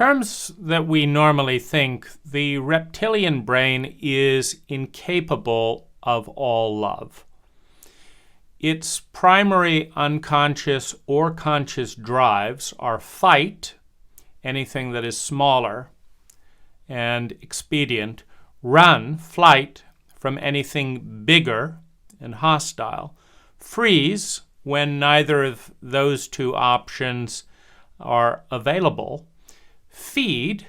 terms that we normally think, the reptilian brain is incapable of all love. Its primary unconscious or conscious drives are fight, anything that is smaller and expedient, run, flight, from anything bigger and hostile, freeze when neither of those two options are available, feed,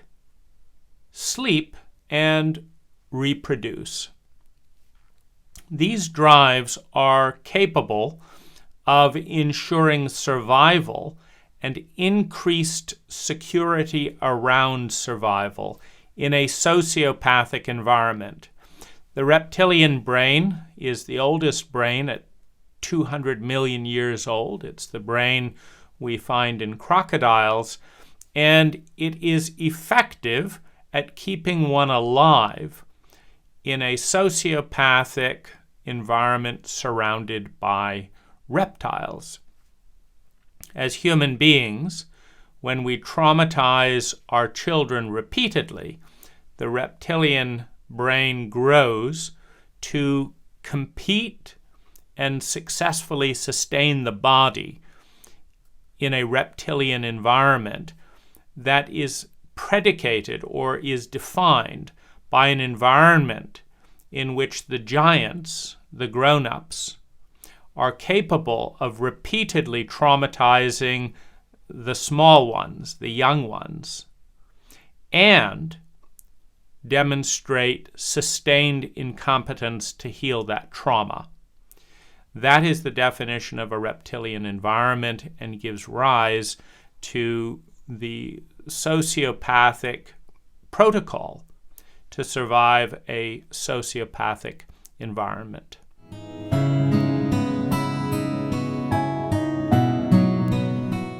sleep, and reproduce. These drives are capable of ensuring survival and increased security around survival in a sociopathic environment. The reptilian brain is the oldest brain at 200 million years old. It's the brain we find in crocodiles, and it is effective at keeping one alive in a sociopathic environment surrounded by reptiles. As human beings, when we traumatize our children repeatedly, the reptilian brain grows to compete and successfully sustain the body in a reptilian environment that is predicated or is defined by an environment in which the giants, the grown-ups, are capable of repeatedly traumatizing the small ones, the young ones, and demonstrate sustained incompetence to heal that trauma. That is the definition of a reptilian environment and gives rise to the sociopathic protocol to survive a sociopathic environment.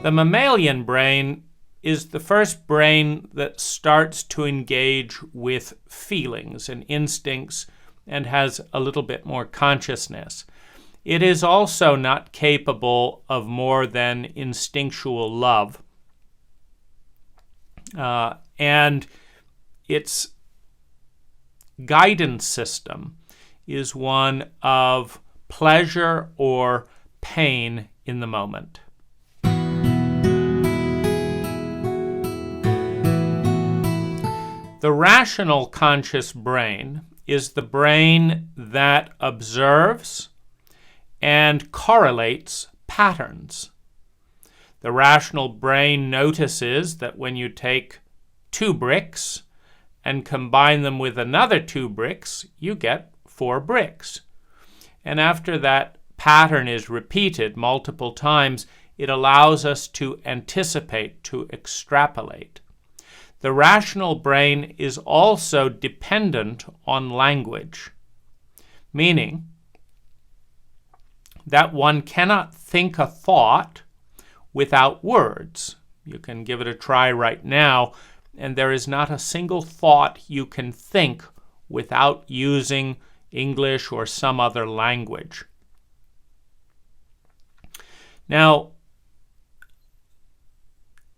The mammalian brain is the first brain that starts to engage with feelings and instincts and has a little bit more consciousness. It is also not capable of more than instinctual love. And its guidance system is one of pleasure or pain in the moment. The rational conscious brain is the brain that observes and correlates patterns. The rational brain notices that when you take 2 bricks and combine them with another 2 bricks, you get 4 bricks. And after that pattern is repeated multiple times, it allows us to anticipate, to extrapolate. The rational brain is also dependent on language, meaning that one cannot think a thought without words. You can give it a try right now, and there is not a single thought you can think without using English or some other language. Now,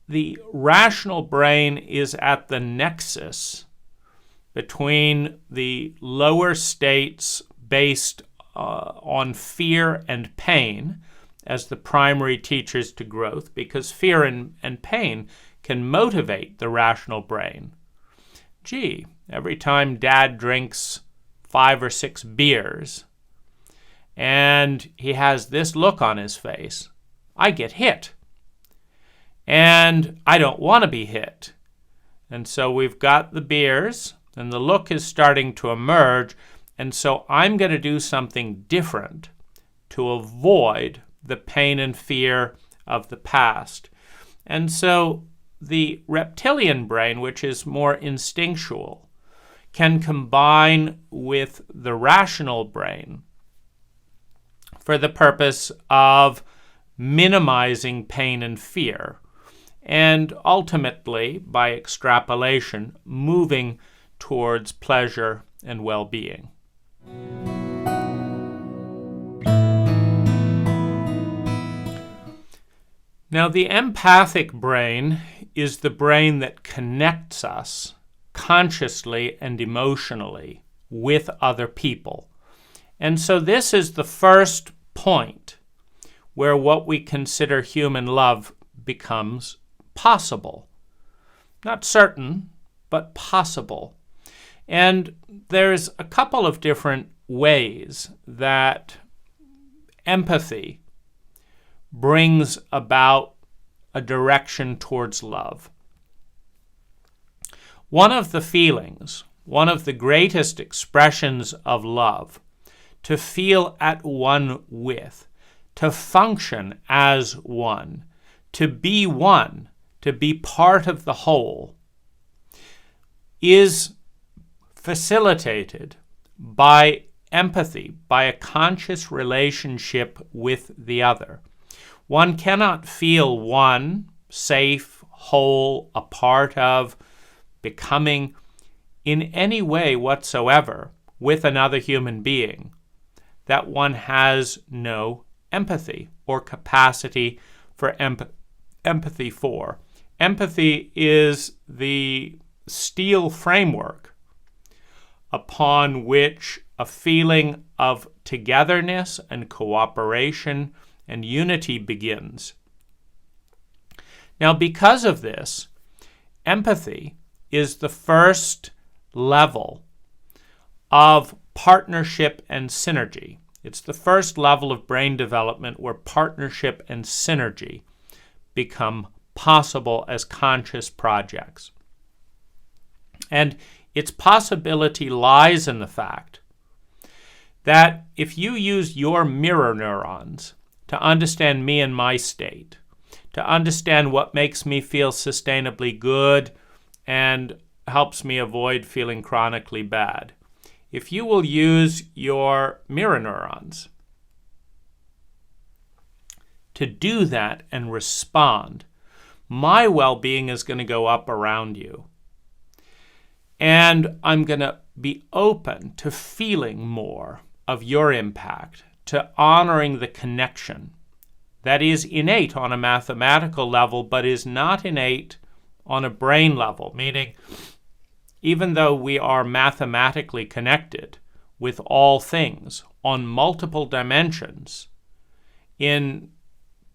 the rational brain is at the nexus between the lower states based on fear and pain as the primary teachers to growth, because fear and pain can motivate the rational brain. Gee, every time Dad drinks 5 or 6 beers and he has this look on his face, I get hit. And I don't want to be hit. And so we've got the beers, and the look is starting to emerge, and so I'm going to do something different to avoid the pain and fear of the past. And so the reptilian brain, which is more instinctual, can combine with the rational brain for the purpose of minimizing pain and fear, and ultimately, by extrapolation, moving towards pleasure and well-being. Now, the empathic brain is the brain that connects us consciously and emotionally with other people. And so this is the first point where what we consider human love becomes possible. Not certain, but possible. And there's a couple of different ways that empathy brings about a direction towards love. One of the feelings, one of the greatest expressions of love, to feel at one with, to function as one, to be part of the whole, is facilitated by empathy, by a conscious relationship with the other. One cannot feel one, safe, whole, a part of, becoming in any way whatsoever with another human being that one has no empathy or capacity for empathy for. Empathy is the steel framework upon which a feeling of togetherness and cooperation and unity begins. Now, because of this, empathy is the first level of partnership and synergy. It's the first level of brain development where partnership and synergy become possible as conscious projects. And its possibility lies in the fact that if you use your mirror neurons to understand me and my state, to understand what makes me feel sustainably good and helps me avoid feeling chronically bad, if you will use your mirror neurons to do that and respond, my well-being is going to go up around you. And I'm going to be open to feeling more of your impact, to honoring the connection that is innate on a mathematical level, but is not innate on a brain level, meaning even though we are mathematically connected with all things on multiple dimensions in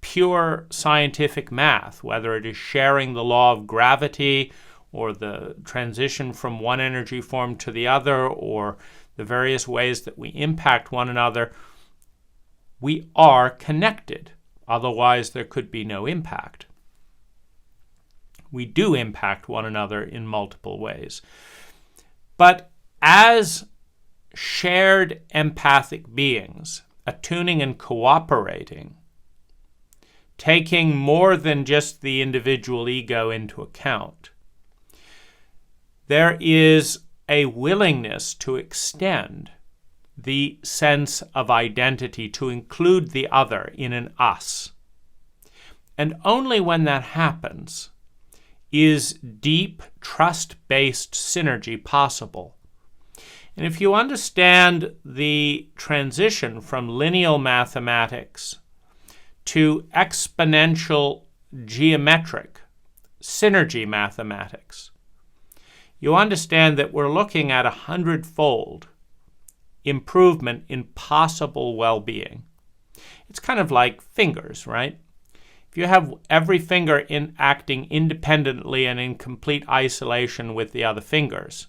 pure scientific math, whether it is sharing the law of gravity or the transition from one energy form to the other, or the various ways that we impact one another, we are connected. Otherwise, there could be no impact. We do impact one another in multiple ways. But as shared empathic beings, attuning and cooperating, taking more than just the individual ego into account, there is a willingness to extend the sense of identity, to include the other in an us. And only when that happens is deep, trust-based synergy possible. And if you understand the transition from lineal mathematics to exponential geometric synergy mathematics, you understand that we're looking at 100-fold improvement in possible well-being. It's kind of like fingers, right? If you have every finger acting independently and in complete isolation with the other fingers,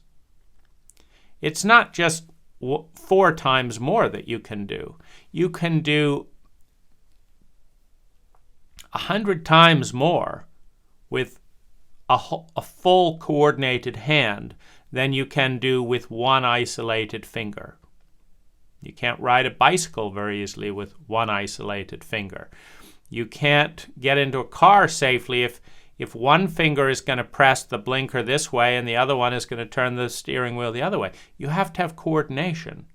it's not just 4 times more that you can do. You can do 100 times more with a full coordinated hand than you can do with one isolated finger. You can't ride a bicycle very easily with one isolated finger. You can't get into a car safely if one finger is going to press the blinker this way and the other one is going to turn the steering wheel the other way. You have to have coordination.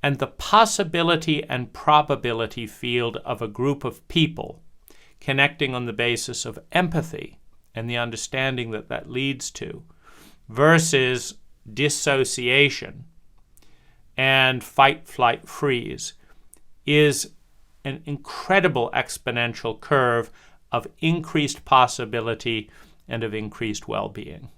And the possibility and probability field of a group of people connecting on the basis of empathy and the understanding that that leads to, versus dissociation and fight, flight, freeze, is an incredible exponential curve of increased possibility and of increased well-being.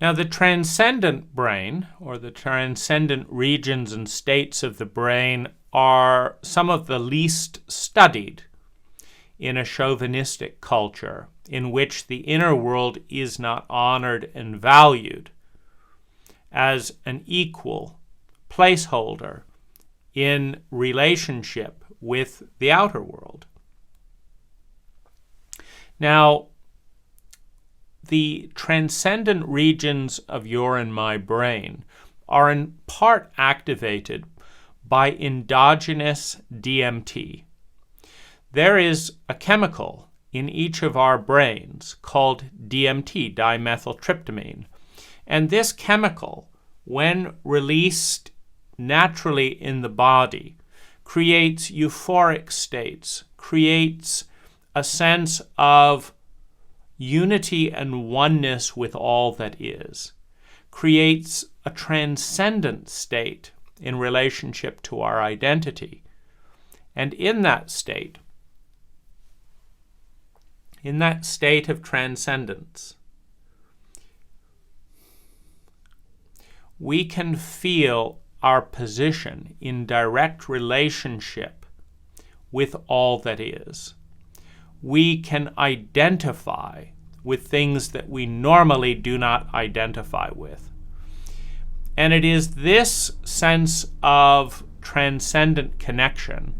Now, the transcendent brain, or the transcendent regions and states of the brain, are some of the least studied in a chauvinistic culture in which the inner world is not honored and valued as an equal placeholder in relationship with the outer world. Now, the transcendent regions of your and my brain are in part activated by endogenous DMT. There is a chemical in each of our brains called DMT, dimethyltryptamine. And this chemical, when released naturally in the body, creates euphoric states, creates a sense of unity and oneness with all that is, creates a transcendent state in relationship to our identity. And in that state of transcendence, we can feel our position in direct relationship with all that is. We can identify with things that we normally do not identify with. And it is this sense of transcendent connection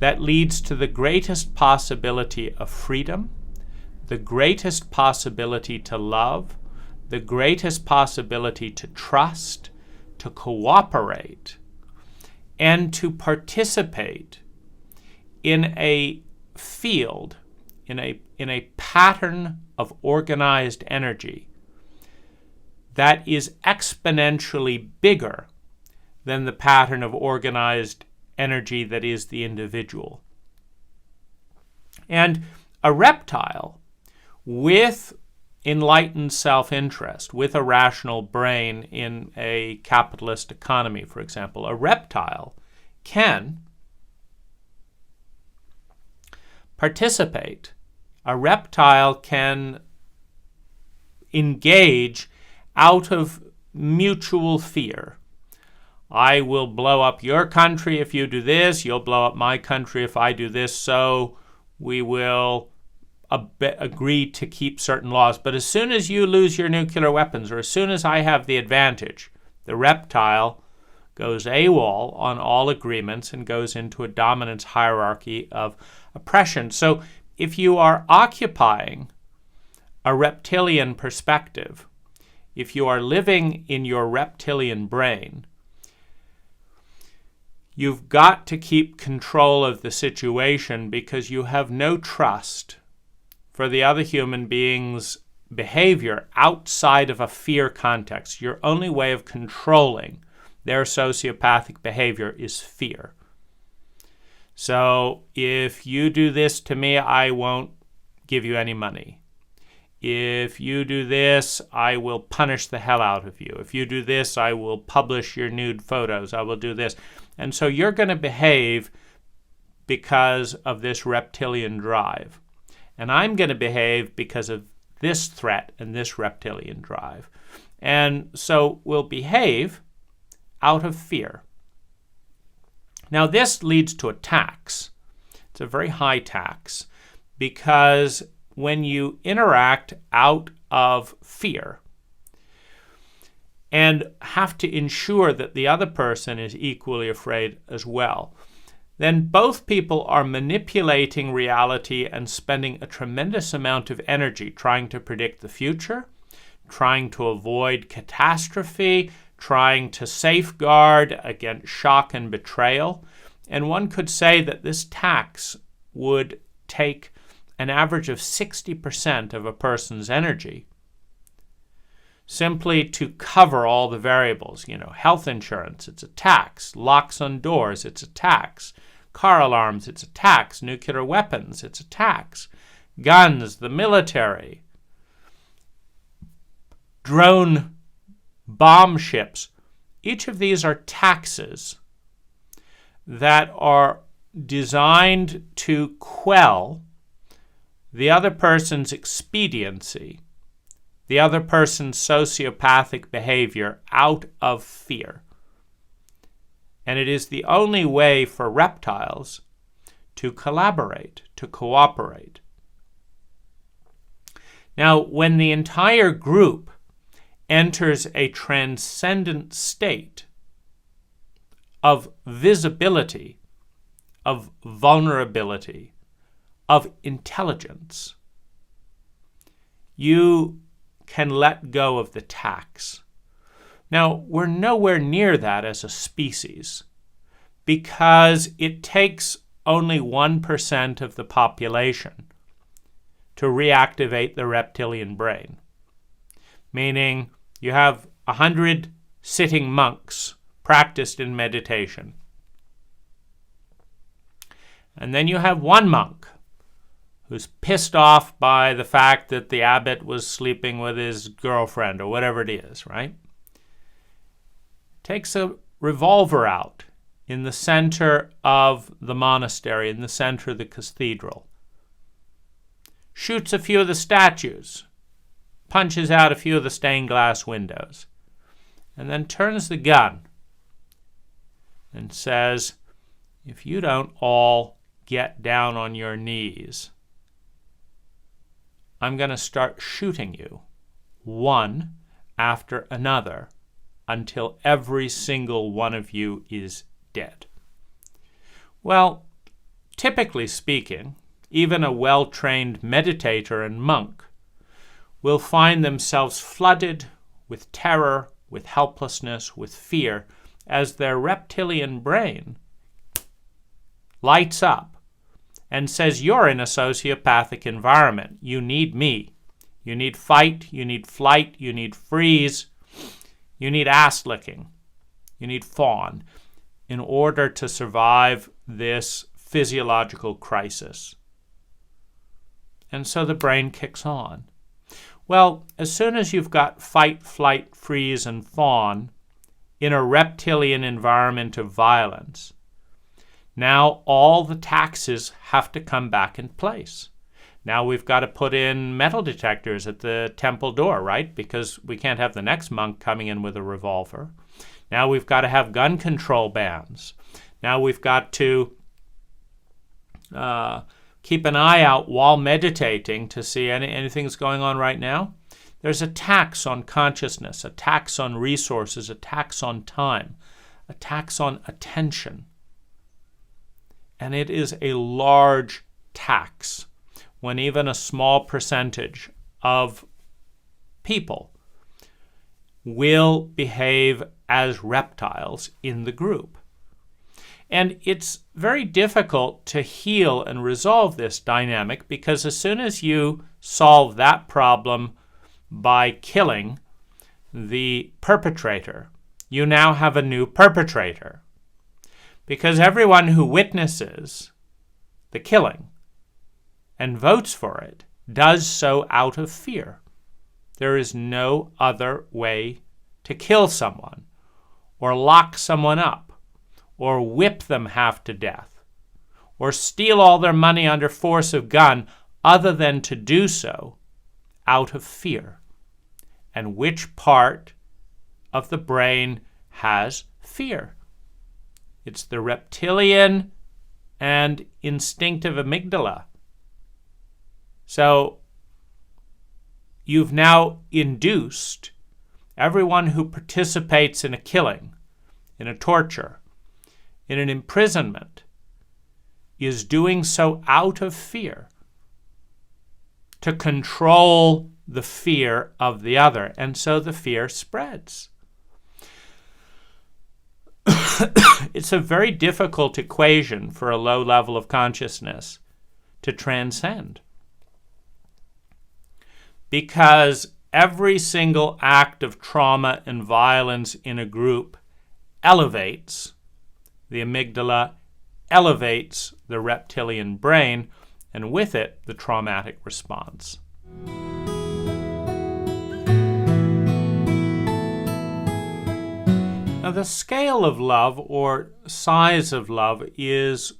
that leads to the greatest possibility of freedom, the greatest possibility to love, the greatest possibility to trust, to cooperate, and to participate in a field, in a pattern of organized energy that is exponentially bigger than the pattern of organized energy that is the individual. And a reptile with enlightened self-interest, with a rational brain in a capitalist economy, for example, a reptile can participate. A reptile can engage out of mutual fear. I will blow up your country if you do this, you'll blow up my country if I do this, so we will agree to keep certain laws. But as soon as you lose your nuclear weapons, or as soon as I have the advantage, the reptile goes AWOL on all agreements and goes into a dominance hierarchy of oppression. So if you are occupying a reptilian perspective, if you are living in your reptilian brain, you've got to keep control of the situation because you have no trust for the other human being's behavior outside of a fear context. Your only way of controlling their sociopathic behavior is fear. So if you do this to me, I won't give you any money. If you do this, I will punish the hell out of you. If you do this, I will publish your nude photos. I will do this. And so you're going to behave because of this reptilian drive. And I'm going to behave because of this threat and this reptilian drive. And so we'll behave out of fear. Now this leads to a tax. It's a very high tax because when you interact out of fear and have to ensure that the other person is equally afraid as well, then both people are manipulating reality and spending a tremendous amount of energy trying to predict the future, trying to avoid catastrophe, trying to safeguard against shock and betrayal. And one could say that this tax would take an average of 60% of a person's energy simply to cover all the variables. You know, health insurance, it's a tax. Locks on doors, it's a tax. Car alarms, it's a tax. Nuclear weapons, it's a tax. Guns, the military. Drone bomb ships. Each of these are taxes that are designed to quell the other person's expediency, the other person's sociopathic behavior out of fear. And it is the only way for reptiles to collaborate, to cooperate. Now, when the entire group enters a transcendent state of visibility, of vulnerability, of intelligence, you can let go of the tax. Now, we're nowhere near that as a species because it takes only 1% of the population to reactivate the reptilian brain, meaning you have 100 sitting monks practiced in meditation. And then you have one monk who's pissed off by the fact that the abbot was sleeping with his girlfriend or whatever it is, right? Takes a revolver out in the center of the monastery, in the center of the cathedral. Shoots a few of the statues, punches out a few of the stained glass windows, and then turns the gun and says, if you don't all get down on your knees, I'm going to start shooting you, one after another, until every single one of you is dead. Well, typically speaking, even a well-trained meditator and monk will find themselves flooded with terror, with helplessness, with fear, as their reptilian brain lights up and says, you're in a sociopathic environment. You need me. You need fight. You need flight. You need freeze. You need ass licking. You need fawn in order to survive this physiological crisis. And so the brain kicks on. Well, as soon as you've got fight, flight, freeze, and fawn in a reptilian environment of violence, now all the taxes have to come back in place. Now we've got to put in metal detectors at the temple door, right? Because we can't have the next monk coming in with a revolver. Now we've got to have gun control bans. Now we've got to keep an eye out while meditating to see anything's going on right now. There's a tax on consciousness, a tax on resources, a tax on time, a tax on attention. And it is a large tax when even a small percentage of people will behave as reptiles in the group. And it's very difficult to heal and resolve this dynamic because as soon as you solve that problem by killing the perpetrator, you now have a new perpetrator. Because everyone who witnesses the killing and votes for it does so out of fear. There is no other way to kill someone or lock someone up or whip them half to death or steal all their money under force of gun other than to do so out of fear. And which part of the brain has fear? It's the reptilian and instinctive amygdala. So you've now induced everyone who participates in a killing, in a torture, in an imprisonment, is doing so out of fear to control the fear of the other. And so the fear spreads. It's a very difficult equation for a low level of consciousness to transcend. Because every single act of trauma and violence in a group elevates the amygdala, elevates the reptilian brain, and with it, the traumatic response. Now, Now, the scale of love or size of love is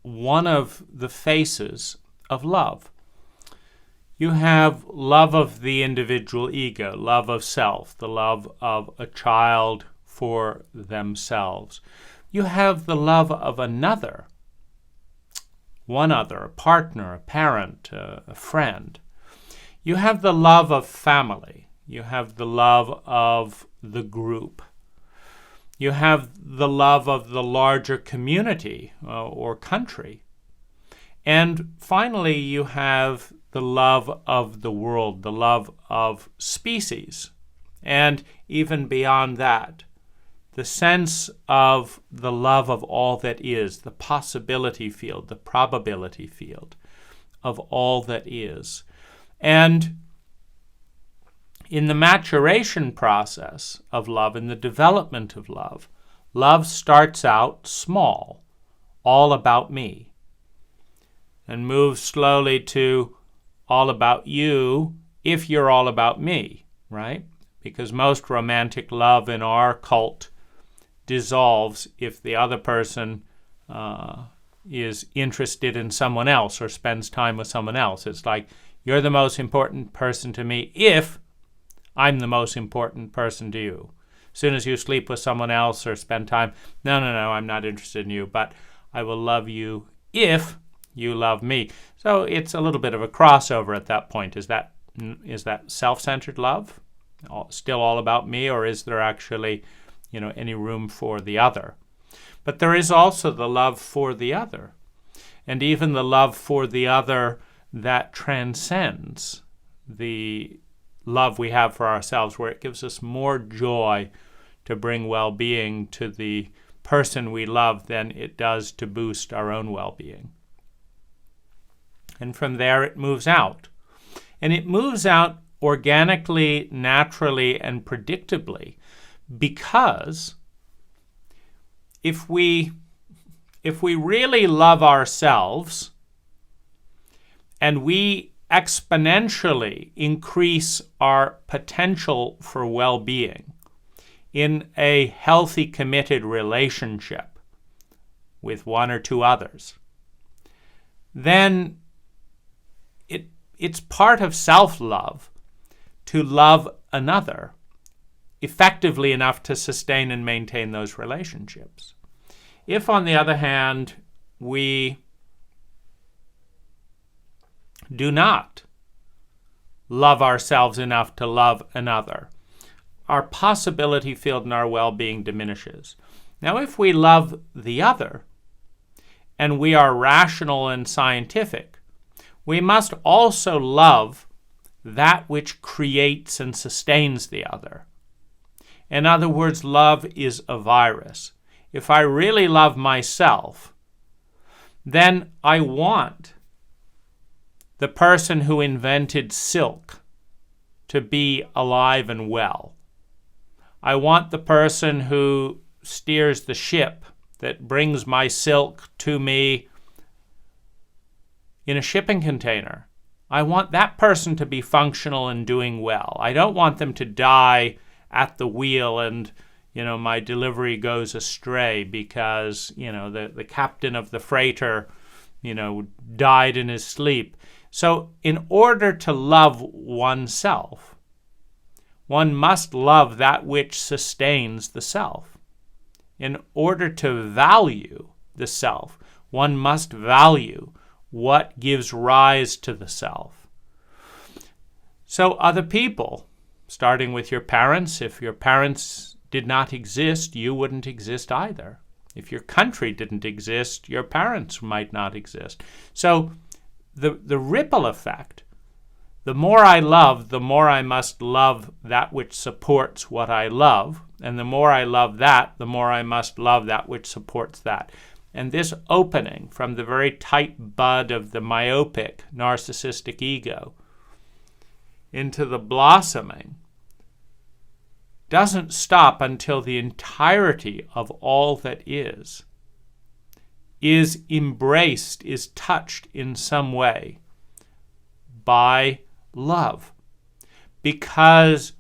one of the faces of love. You have love of the individual ego, love of self, the love of a child for themselves. You have the love of another, one other, a partner, a parent, a friend. You have the love of family. You have the love of the group. You have the love of the larger community or country. And finally, you have the love of the world, the love of species. And even beyond that, the sense of the love of all that is, the possibility field, the probability field of all that is. And in the maturation process of love, in the development of love, love starts out small, all about me, and moves slowly to all about you if you're all about me, right? Because most romantic love in our cult dissolves if the other person is interested in someone else or spends time with someone else. It's like, you're the most important person to me if I'm the most important person to you. As soon as you sleep with someone else or spend time, no, I'm not interested in you, but I will love you if you love me. So it's a little bit of a crossover at that point. Is that self-centered love? Still all about me, or is there actually, any room for the other? But there is also the love for the other, and even the love for the other that transcends the love we have for ourselves, where it gives us more joy to bring well-being to the person we love than it does to boost our own well-being. And from there it moves out. And it moves out organically, naturally, and predictably, because if we really love ourselves and we exponentially increase our potential for well-being in a healthy, committed relationship with one or two others, then it's part of self-love to love another effectively enough to sustain and maintain those relationships. If, on the other hand, we do not love ourselves enough to love another, our possibility field and our well-being diminishes. Now, if we love the other and we are rational and scientific, we must also love that which creates and sustains the other. In other words, love is a virus. If I really love myself, then I want the person who invented silk to be alive and well. I want the person who steers the ship that brings my silk to me in a shipping container. I want that person to be functional and doing well. I don't want them to die at the wheel and, my delivery goes astray because, the captain of the freighter, died in his sleep. So in order to love oneself, one must love that which sustains the self. In order to value the self, one must value what gives rise to the self. So other people, starting with your parents, if your parents did not exist, you wouldn't exist either. If your country didn't exist, your parents might not exist. So the ripple effect, the more I love, the more I must love that which supports what I love. And the more I love that, the more I must love that which supports that. And this opening from the very tight bud of the myopic, narcissistic ego into the blossoming doesn't stop until the entirety of all that is embraced, is touched in some way by love. Because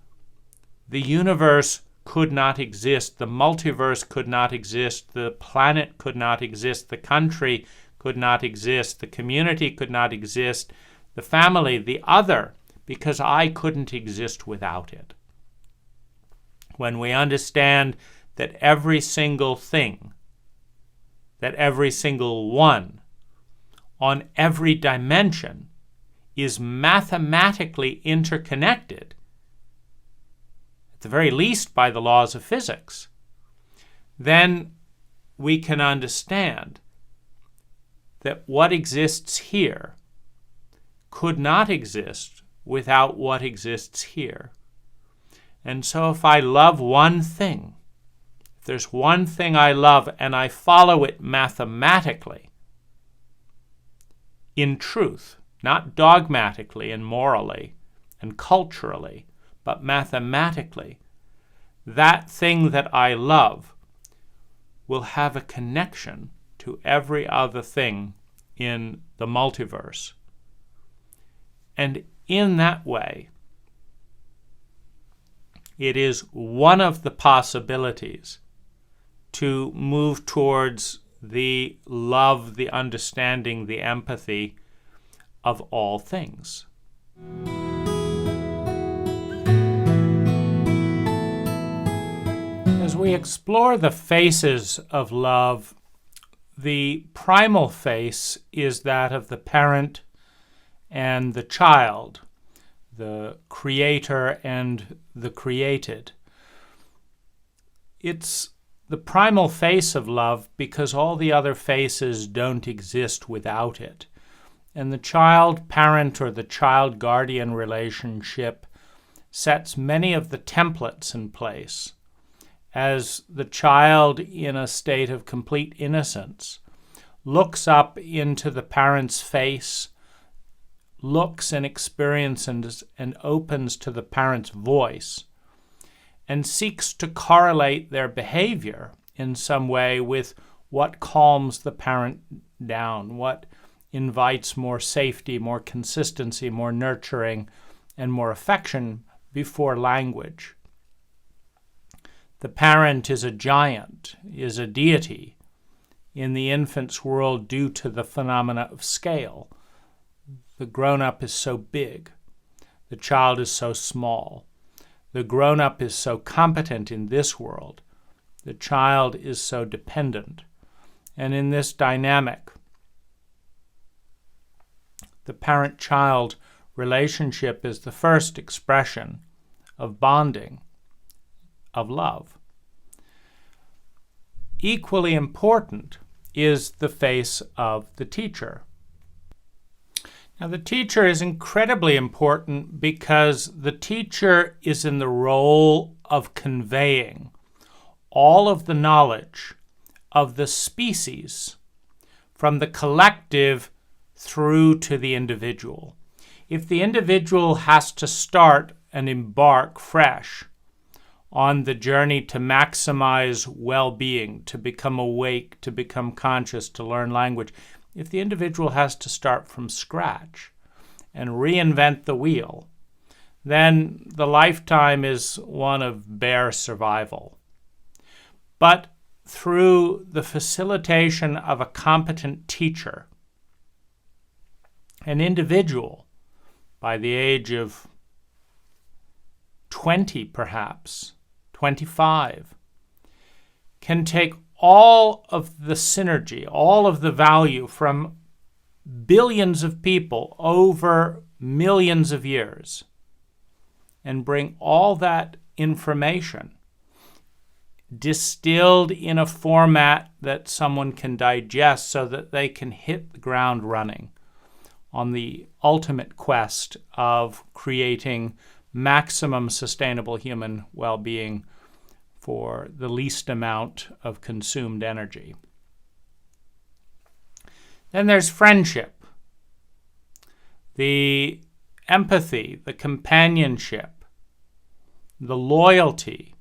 the universe could not exist, the multiverse could not exist, the planet could not exist, the country could not exist, the community could not exist, the family, the other, because I couldn't exist without it. When we understand that every single thing, that every single one, on every dimension, is mathematically interconnected, at the very least by the laws of physics, then we can understand that what exists here could not exist without what exists here. And so if I love one thing, if there's one thing I love and I follow it mathematically, in truth, not dogmatically and morally and culturally, but mathematically, that thing that I love will have a connection to every other thing in the multiverse. And in that way, it is one of the possibilities to move towards the love, the understanding, the empathy of all things. As we explore the faces of love, the primal face is that of the parent and the child, the creator and the created. It's the primal face of love because all the other faces don't exist without it. And the child-parent or the child-guardian relationship sets many of the templates in place. As the child, in a state of complete innocence, looks up into the parent's face, looks and experiences and opens to the parent's voice, and seeks to correlate their behavior in some way with what calms the parent down, what invites more safety, more consistency, more nurturing, and more affection before language. The parent is a giant, is a deity in the infant's world due to the phenomena of scale. The grown-up is so big. The child is so small. The grown-up is so competent in this world. The child is so dependent. And in this dynamic, the parent-child relationship is the first expression of bonding, of love. Equally important is the face of the teacher. Now, the teacher is incredibly important because the teacher is in the role of conveying all of the knowledge of the species from the collective through to the individual. If the individual has to start and embark fresh on the journey to maximize well-being, to become awake, to become conscious, to learn language, if the individual has to start from scratch and reinvent the wheel, then the lifetime is one of bare survival. But through the facilitation of a competent teacher, an individual, by the age of 20 perhaps, 25, can take all of the synergy, all of the value from billions of people over millions of years and bring all that information distilled in a format that someone can digest so that they can hit the ground running on the ultimate quest of creating maximum sustainable human well-being for the least amount of consumed energy. Then there's friendship, the empathy, the companionship, the loyalty,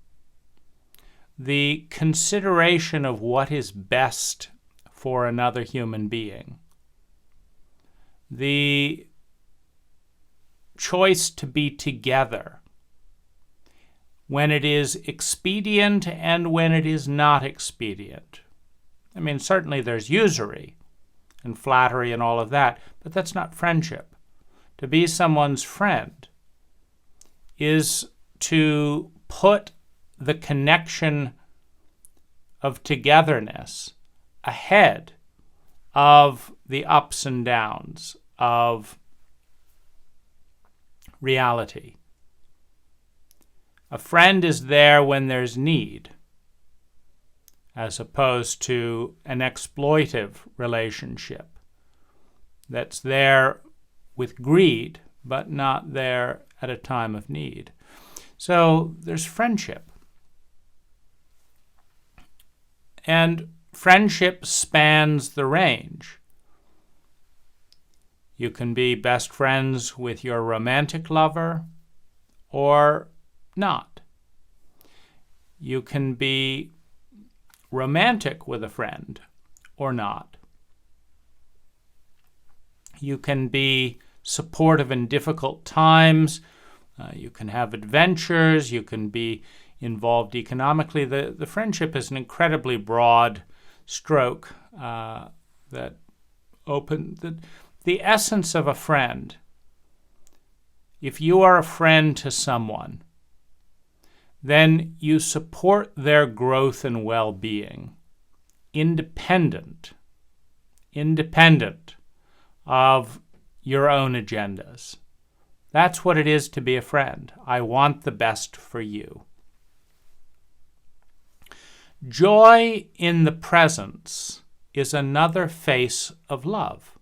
the consideration of what is best for another human being, the choice to be together, when it is expedient and when it is not expedient. I mean, certainly there's usury and flattery and all of that, but that's not friendship. To be someone's friend is to put the connection of togetherness ahead of the ups and downs of reality. A friend is there when there's need, as opposed to an exploitive relationship that's there with greed, but not there at a time of need. So there's friendship. And friendship spans the range. You can be best friends with your romantic lover or not. You can be romantic with a friend or not. You can be supportive in difficult times. You can have adventures. You can be involved economically. The friendship is an incredibly broad stroke that open the essence of a friend. If you are a friend to someone, then you support their growth and well-being, independent of your own agendas. That's what it is to be a friend. I want the best for you. Joy in the presence is another face of love.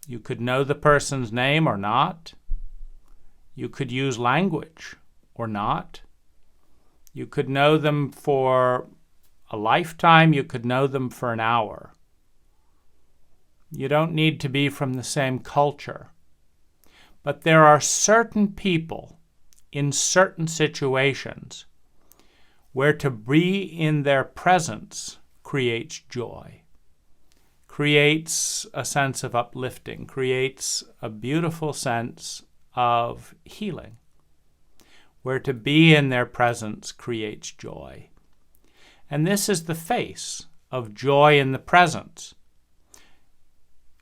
You could know the person's name or not. You could use language or not. You could know them for a lifetime. You could know them for an hour. You don't need to be from the same culture. But there are certain people in certain situations where to be in their presence creates joy, creates a sense of uplifting, creates a beautiful sense of healing, where to be in their presence creates joy. And this is the face of joy in the presence.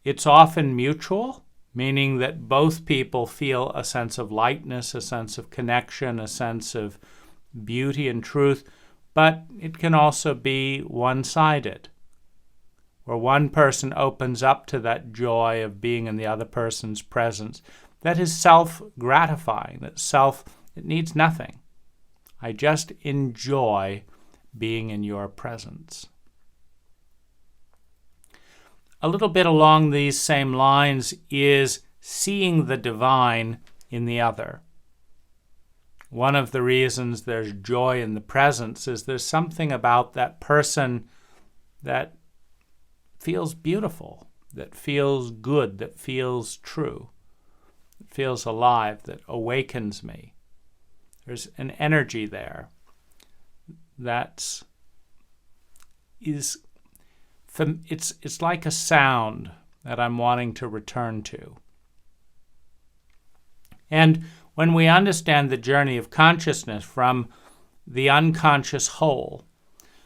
It's often mutual, meaning that both people feel a sense of lightness, a sense of connection, a sense of beauty and truth, but it can also be one-sided, where one person opens up to that joy of being in the other person's presence. That is self-gratifying, it needs nothing. I just enjoy being in your presence. A little bit along these same lines is seeing the divine in the other. One of the reasons there's joy in the presence is there's something about that person that feels beautiful, that feels good, that feels true, that feels alive, that awakens me. There's an energy there that is, it's like a sound that I'm wanting to return to. And when we understand the journey of consciousness from the unconscious whole,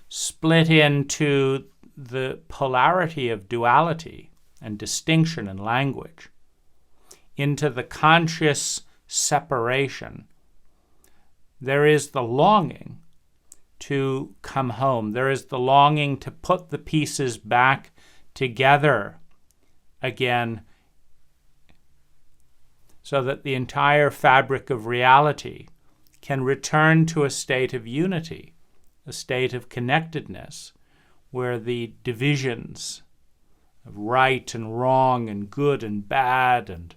split into the polarity of duality and distinction in language, into the conscious separation, there is the longing to come home. There is the longing to put the pieces back together again, so that the entire fabric of reality can return to a state of unity, a state of connectedness, where the divisions of right and wrong and good and bad and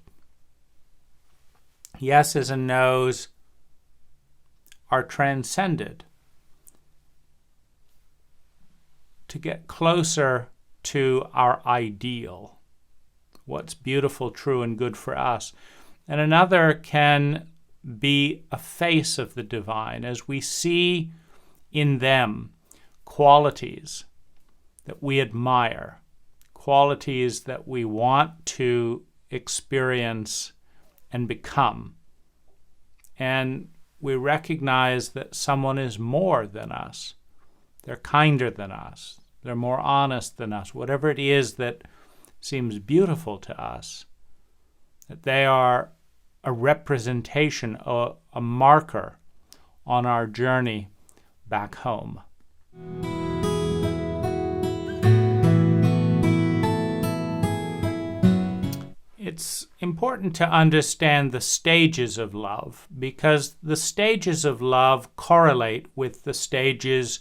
yeses and nos are transcended, to get closer to our ideal, what's beautiful, true, and good for us. And another can be a face of the divine, as we see in them qualities that we admire, qualities that we want to experience and become. And we recognize that someone is more than us. They're kinder than us. They're more honest than us. Whatever it is that seems beautiful to us, that they are a representation, a marker on our journey back home. It's important to understand the stages of love, because the stages of love correlate with the stages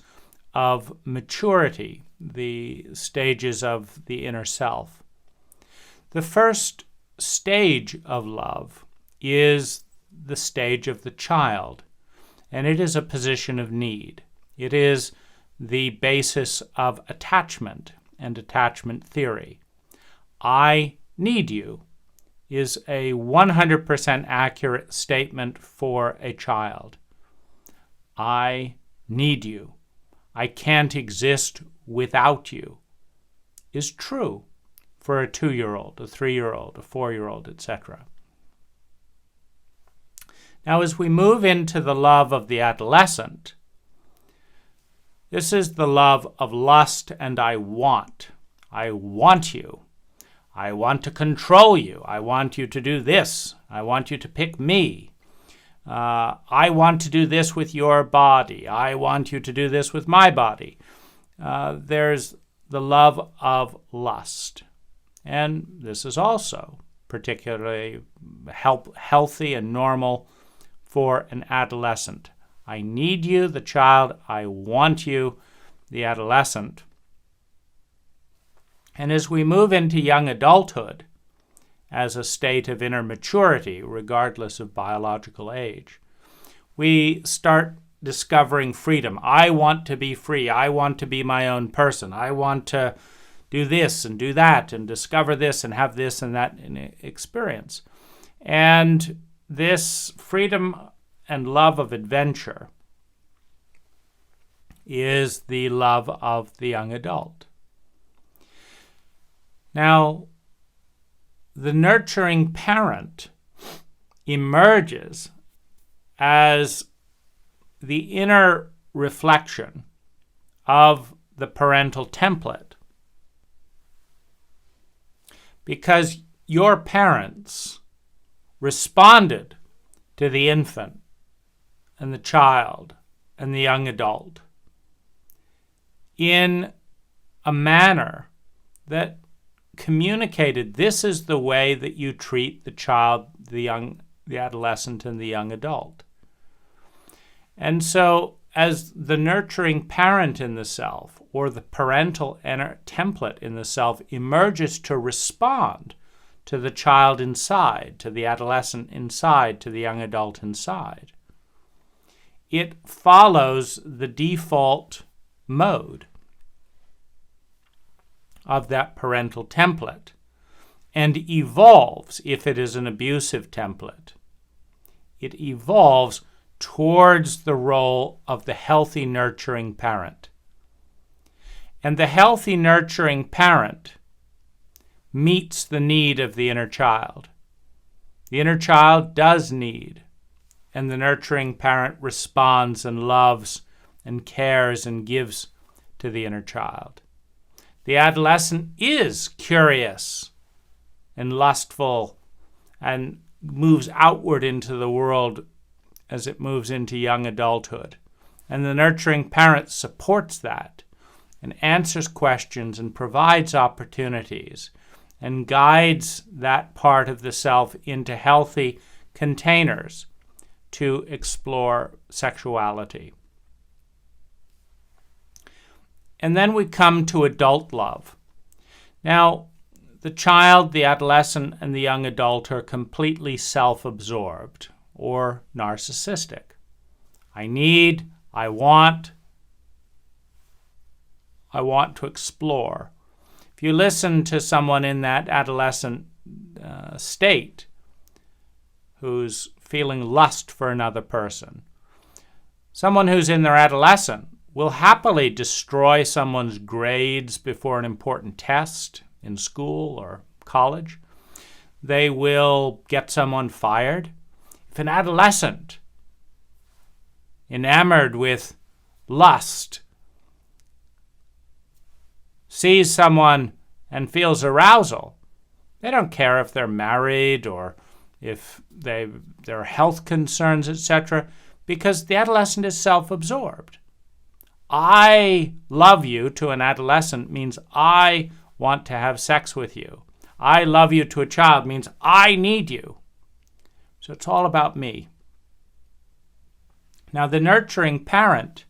of maturity, the stages of the inner self. The first stage of love is the stage of the child, and it is a position of need. It is the basis of attachment and attachment theory. I need you is a 100% accurate statement for a child. I need you. I can't exist without you is true for a 2-year-old, a 3-year-old, a 4-year-old, etc. Now, as we move into the love of the adolescent, this is the love of lust and I want. I want you. I want to control you. I want you to do this. I want you to pick me. I want to do this with your body. I want you to do this with my body. There's the love of lust. And this is also particularly healthy and normal for an adolescent. I need you, the child. I want you, the adolescent. And as we move into young adulthood, as a state of inner maturity, regardless of biological age, we start discovering freedom. I want to be free. I want to be my own person. I want to do this and do that and discover this and have this and that experience. And this freedom and love of adventure is the love of the young adult. Now, the nurturing parent emerges as the inner reflection of the parental template, because your parents responded to the infant and the child and the young adult in a manner that communicated, this is the way that you treat the child, the adolescent, and the young adult. And so, as the nurturing parent in the self, or the parental template in the self, emerges to respond to the child inside, to the adolescent inside, to the young adult inside, it follows the default mode of that parental template and evolves. If it is an abusive template, it evolves towards the role of the healthy nurturing parent. And the healthy nurturing parent meets the need of the inner child. The inner child does need, and the nurturing parent responds and loves and cares and gives to the inner child. The adolescent is curious and lustful and moves outward into the world as it moves into young adulthood. And the nurturing parent supports that and answers questions and provides opportunities and guides that part of the self into healthy containers to explore sexuality. And then we come to adult love. Now, the child, the adolescent, and the young adult are completely self-absorbed or narcissistic. I need, I want to explore. If you listen to someone in that adolescent state who's feeling lust for another person, someone who's in their adolescent will happily destroy someone's grades before an important test in school or college. They will get someone fired. If an adolescent enamored with lust, sees someone and feels arousal. They don't care if they're married or if there are health concerns, etc., because the adolescent is self-absorbed. I love you to an adolescent means I want to have sex with you. I love you to a child means I need you. So it's all about me. Now, the nurturing parent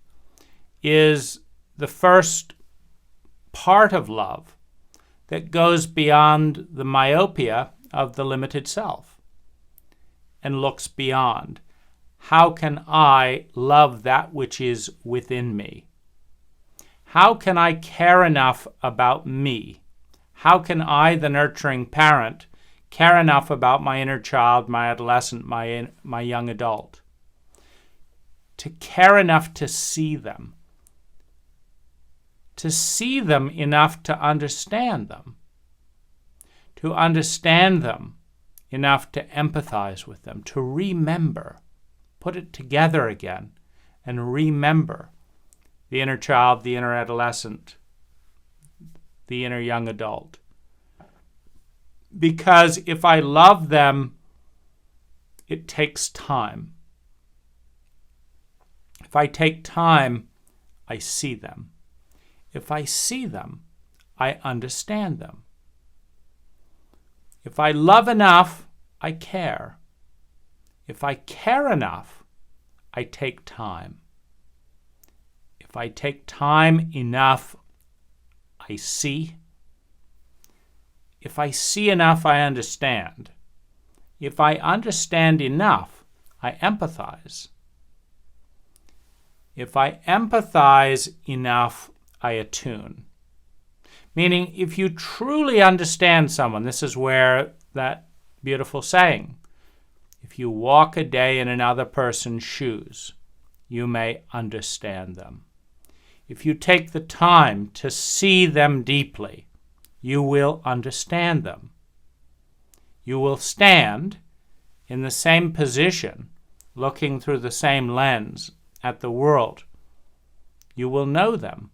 is the first part of love that goes beyond the myopia of the limited self and looks beyond. How can I love that which is within me? How can I care enough about me? How can I, the nurturing parent, care enough about my inner child, my adolescent, my young adult? To care enough to see them enough to understand them enough to empathize with them, to remember, put it together again, and remember the inner child, the inner adolescent, the inner young adult. Because if I love them, it takes time. If I take time, I see them. If I see them, I understand them. If I love enough, I care. If I care enough, I take time. If I take time enough, I see. If I see enough, I understand. If I understand enough, I empathize. If I empathize enough, I attune. Meaning, if you truly understand someone, this is where that beautiful saying, if you walk a day in another person's shoes, you may understand them. If you take the time to see them deeply, you will understand them. You will stand in the same position, looking through the same lens at the world. You will know them.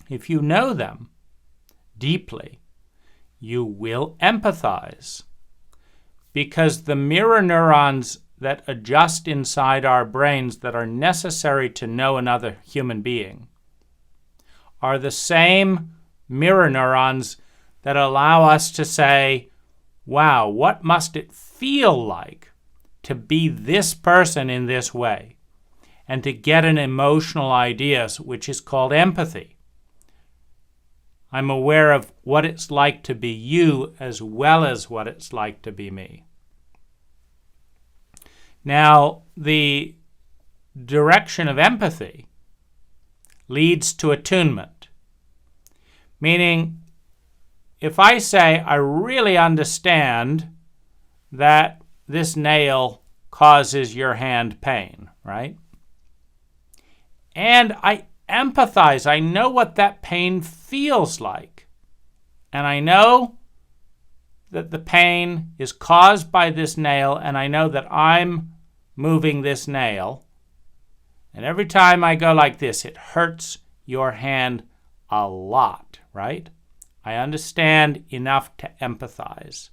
If you know them deeply, you will empathize, because the mirror neurons that adjust inside our brains that are necessary to know another human being are the same mirror neurons that allow us to say, wow, what must it feel like to be this person in this way? And to get an emotional idea, which is called empathy. I'm aware of what it's like to be you as well as what it's like to be me. Now, the direction of empathy leads to attunement. Meaning, if I say, I really understand that this nail causes your hand pain, right? And I empathize. I know what that pain feels like. And I know that the pain is caused by this nail, and I know that I'm moving this nail. And every time I go like this, it hurts your hand a lot, right? I understand enough to empathize.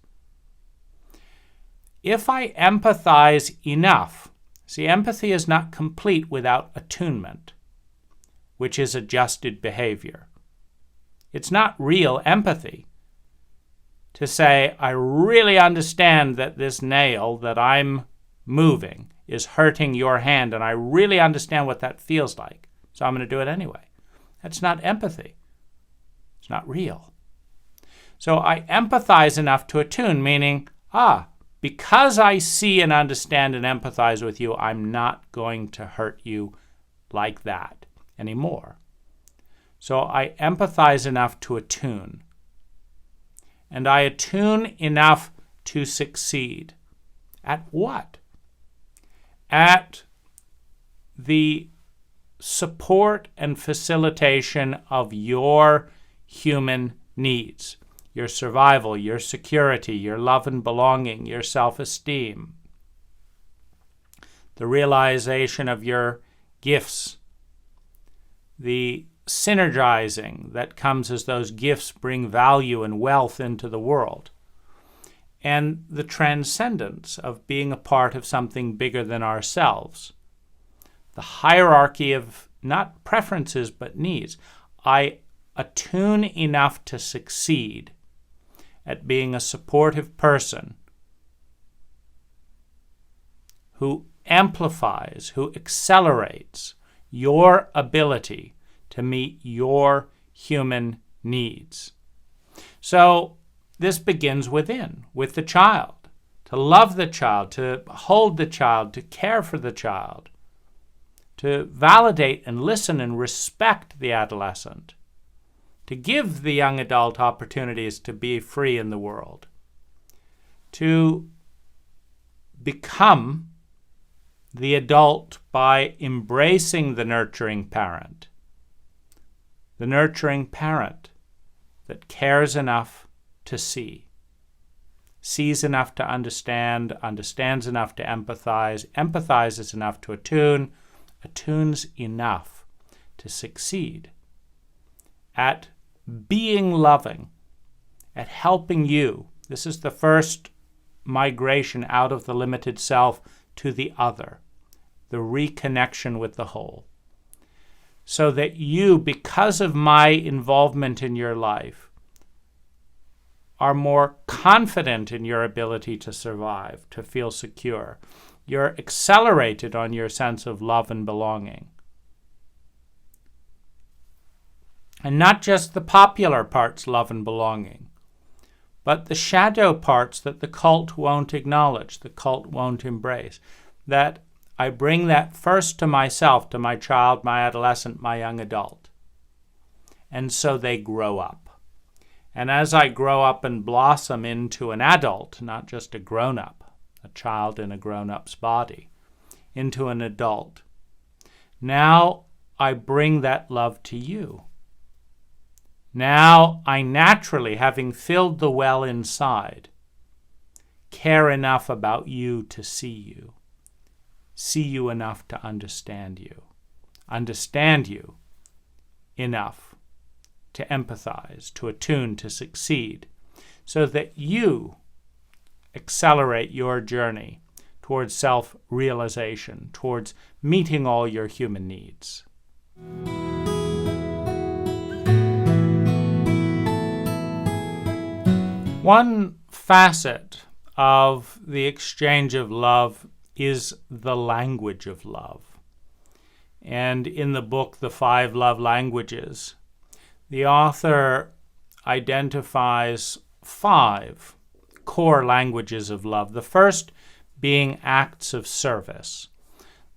If I empathize enough, see, empathy is not complete without attunement, which is adjusted behavior. It's not real empathy to say, I really understand that this nail that I'm moving is hurting your hand, and I really understand what that feels like, so I'm going to do it anyway. That's not empathy. It's not real. So I empathize enough to attune, meaning, because I see and understand and empathize with you, I'm not going to hurt you like that anymore. So I empathize enough to attune. And I attune enough to succeed. At what? At the support and facilitation of your human needs. Your survival, your security, your love and belonging, your self-esteem. the realization of your gifts, the synergizing that comes as those gifts bring value and wealth into the world, and the transcendence of being a part of something bigger than ourselves. The hierarchy of not preferences but needs. I attune enough to succeed at being a supportive person who amplifies, who accelerates your ability to meet your human needs. So this begins within, with the child, to love the child, to hold the child, to care for the child, to validate and listen and respect the adolescent, to give the young adult opportunities to be free in the world, to become the adult by embracing the nurturing parent that cares enough to see, sees enough to understand, understands enough to empathize, empathizes enough to attune, attunes enough to succeed at being loving, at helping you. This is the first migration out of the limited self to the other, the reconnection with the whole. So that you, because of my involvement in your life, are more confident in your ability to survive, to feel secure. You're accelerated on your sense of love and belonging. And not just the popular parts, love and belonging, but the shadow parts that the cult won't acknowledge, the cult won't embrace. That I bring that first to myself, to my child, my adolescent, my young adult. And so they grow up. And as I grow up and blossom into an adult, not just a grown-up, a child in a grown-up's body, into an adult, now I bring that love to you. Now I naturally, having filled the well inside, care enough about you to see you enough to understand you enough to empathize, to attune, to succeed, so that you accelerate your journey towards self-realization, towards meeting all your human needs. One facet of the exchange of love is the language of love. And in the book, The 5 Love Languages, the author identifies 5 core languages of love. The first being acts of service.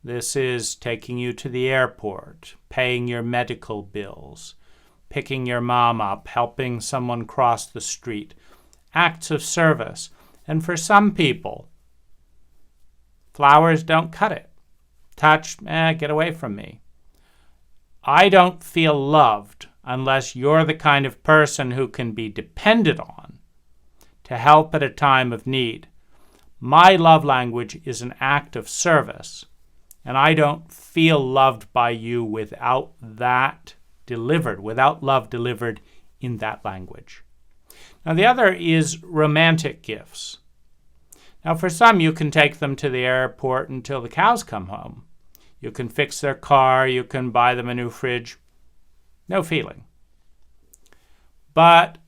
This is taking you to the airport, paying your medical bills, picking your mom up, helping someone cross the street. Acts of service. And for some people, flowers don't cut it. Touch, get away from me. I don't feel loved unless you're the kind of person who can be depended on to help at a time of need. My love language is an act of service, and I don't feel loved by you without that delivered, without love delivered in that language. Now, the other is romantic gifts. Now, for some, you can take them to the airport until the cows come home. You can fix their car. You can buy them a new fridge. No feeling. But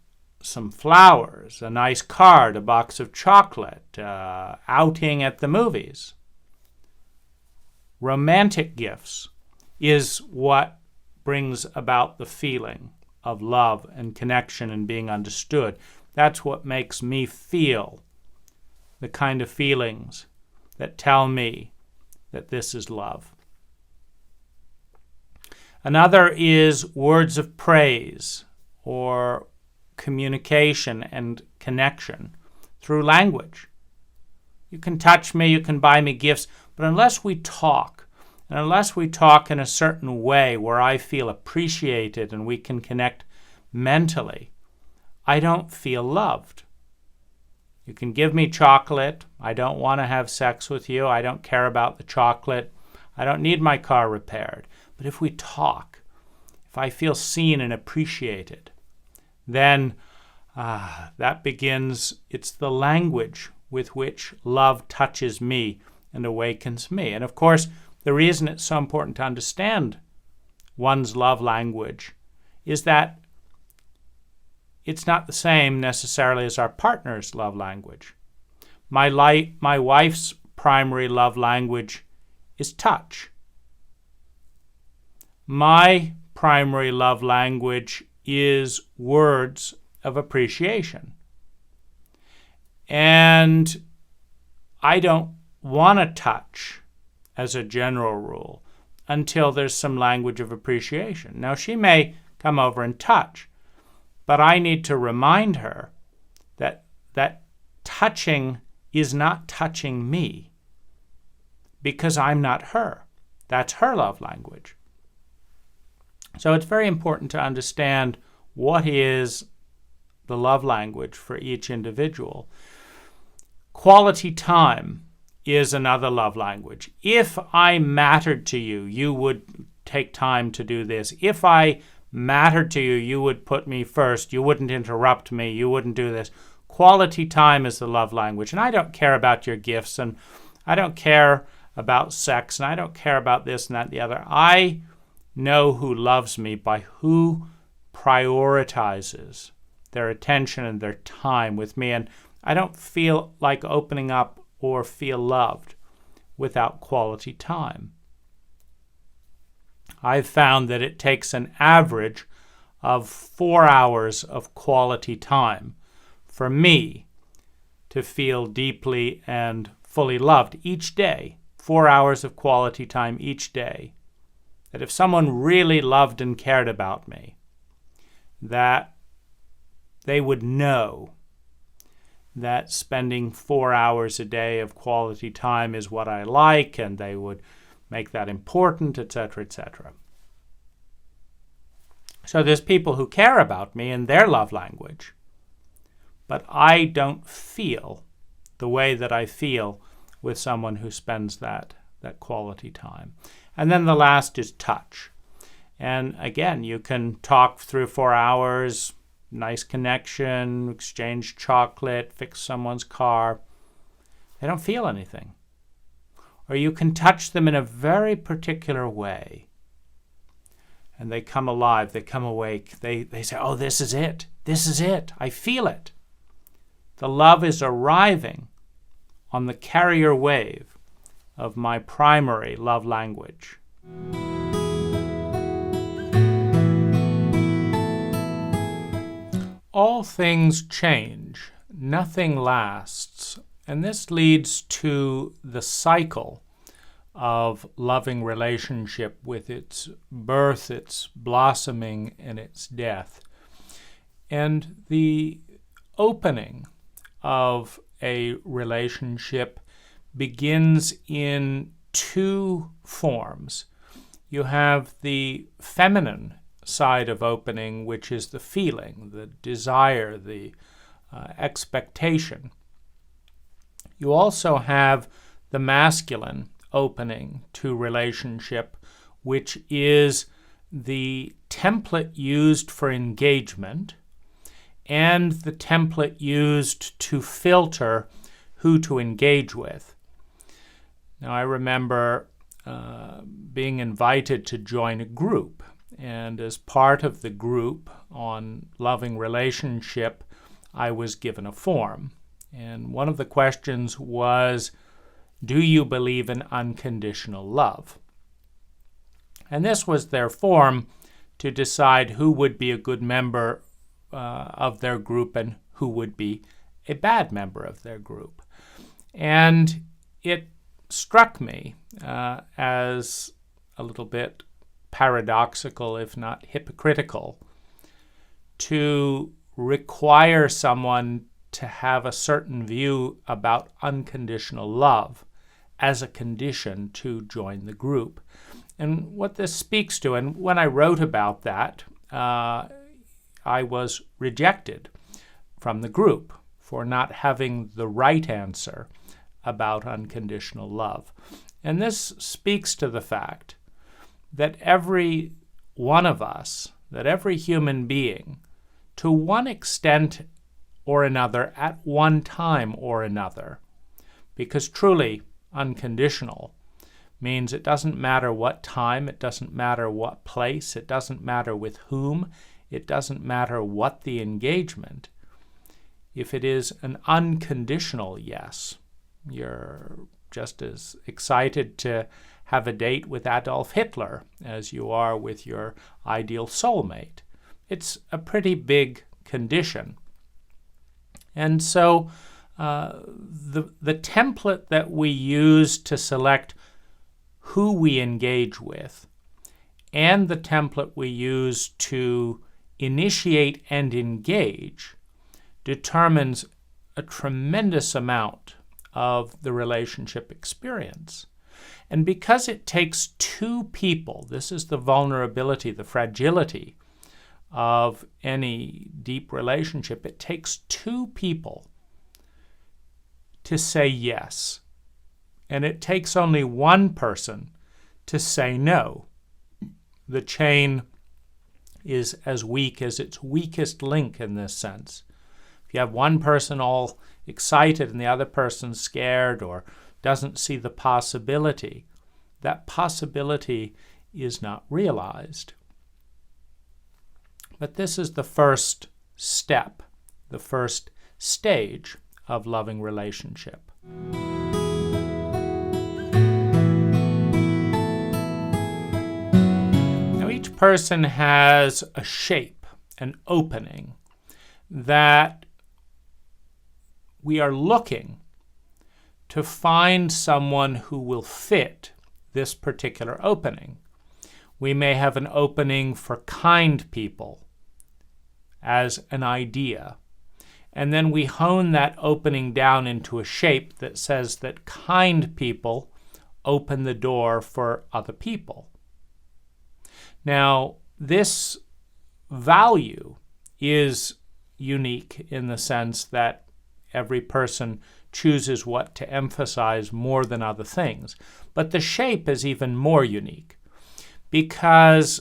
some flowers, a nice card, a box of chocolate, outing at the movies. Romantic gifts is what brings about the feeling of love and connection and being understood. That's what makes me feel the kind of feelings that tell me that this is love. Another is words of praise or communication and connection through language. You can touch me, you can buy me gifts, but unless we talk, and unless we talk in a certain way where I feel appreciated and we can connect mentally, I don't feel loved. You can give me chocolate. I don't want to have sex with you. I don't care about the chocolate. I don't need my car repaired. But if we talk, if I feel seen and appreciated, then that begins, it's the language with which love touches me and awakens me. And of course, the reason it's so important to understand one's love language is that it's not the same necessarily as our partner's love language. My wife's primary love language is touch. My primary love language is words of appreciation. And I don't want to touch, as a general rule, until there's some language of appreciation. Now, she may come over and touch, but I need to remind her that touching is not touching me because I'm not her. That's her love language. So it's very important to understand what is the love language for each individual. Quality time is another love language. If I mattered to you, you would take time to do this. If I mattered to you, you would put me first. You wouldn't interrupt me. You wouldn't do this. Quality time is the love language. And I don't care about your gifts, and I don't care about sex, and I don't care about this and that and the other. I know who loves me by who prioritizes their attention and their time with me. And I don't feel like opening up or feel loved without quality time. I've found that it takes an average of 4 hours of quality time for me to feel deeply and fully loved each day. 4 hours of quality time each day. That if someone really loved and cared about me, that they would know that spending 4 hours a day of quality time is what I like, and they would make that important, etc., etc. So there's people who care about me in their love language, but I don't feel the way that I feel with someone who spends that quality time. And then the last is touch. And again, you can talk 3 or 4 hours, nice connection, exchange chocolate, fix someone's car. They don't feel anything. Or you can touch them in a very particular way, and they come alive, they come awake. They say, oh, this is it. This is it. I feel it. The love is arriving on the carrier wave of my primary love language. All things change. Nothing lasts. And this leads to the cycle of loving relationship with its birth, its blossoming, and its death. And the opening of a relationship begins in 2 forms. You have the feminine side of opening, which is the feeling, the desire, the expectation. You also have the masculine opening to relationship, which is the template used for engagement and the template used to filter who to engage with. Now, I remember being invited to join a group, and as part of the group on loving relationship, I was given a form. And one of the questions was, do you believe in unconditional love? And this was their form to decide who would be a good member of their group and who would be a bad member of their group. And it struck me as a little bit paradoxical, if not hypocritical, to require someone to have a certain view about unconditional love as a condition to join the group. And what this speaks to, and when I wrote about that, I was rejected from the group for not having the right answer about unconditional love. And this speaks to the fact that every one of us, that every human being, to one extent or another, at one time or another, because truly unconditional means it doesn't matter what time, it doesn't matter what place, it doesn't matter with whom, it doesn't matter what the engagement. If it is an unconditional yes, you're just as excited to have a date with Adolf Hitler as you are with your ideal soulmate. It's a pretty big condition. And so the template that we use to select who we engage with and the template we use to initiate and engage determines a tremendous amount of the relationship experience. And because it takes two people, this is the vulnerability, the fragility of any deep relationship, it takes two people to say yes. And it takes only one person to say no. The chain is as weak as its weakest link in this sense. If you have one person all excited and the other person scared or doesn't see the possibility, that possibility is not realized. But this is the first step, the first stage of loving relationship. Now, each person has a shape, an opening, that we are looking to find someone who will fit this particular opening. We may have an opening for kind people as an idea, and then we hone that opening down into a shape that says that kind people open the door for other people. Now, this value is unique in the sense that every person chooses what to emphasize more than other things. But the shape is even more unique because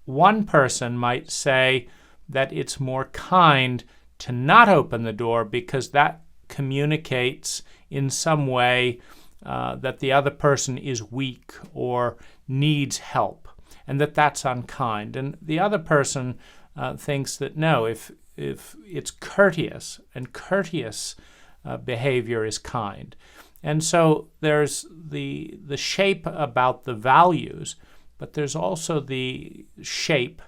one person might say that it's more kind to not open the door because that communicates in some way that the other person is weak or needs help, and that that's unkind. And the other person thinks that no, if it's courteous, and courteous behavior is kind. And so there's the shape about the values, but there's also the shape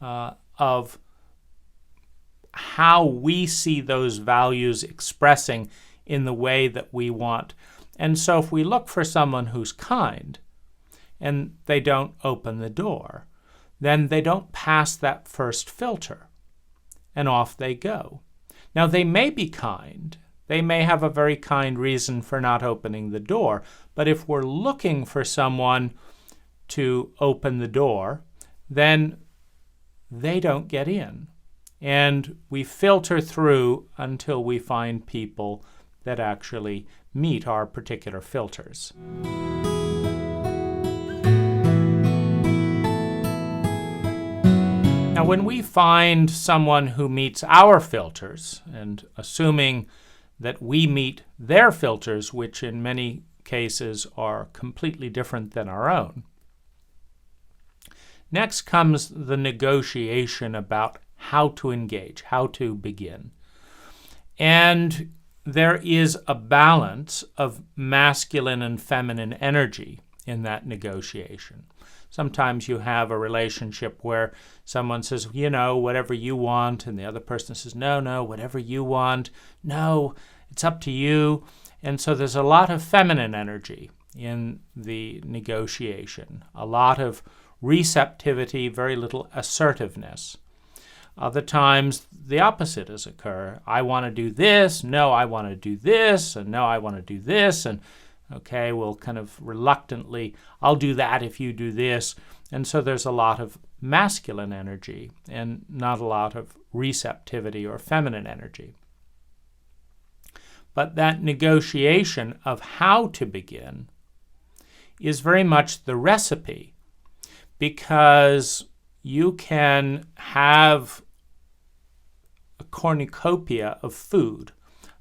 of how we see those values expressing in the way that we want. And so if we look for someone who's kind and they don't open the door, then they don't pass that first filter, and off they go. Now, they may be kind. They may have a very kind reason for not opening the door, but if we're looking for someone to open the door, then they don't get in. And we filter through until we find people that actually meet our particular filters. Now, when we find someone who meets our filters, and assuming that we meet their filters, which in many cases are completely different than our own, next comes the negotiation about how to engage, how to begin. And there is a balance of masculine and feminine energy in that negotiation. Sometimes you have a relationship where someone says, whatever you want, and the other person says, no, whatever you want. No, it's up to you. And so there's a lot of feminine energy in the negotiation, a lot of receptivity, very little assertiveness. Other times, the opposite has occurred. I want to do this. No, I want to do this. And no, I want to do this. And okay, well, kind of reluctantly, I'll do that if you do this. And so there's a lot of masculine energy and not a lot of receptivity or feminine energy. But that negotiation of how to begin is very much the recipe, because you can have a cornucopia of food,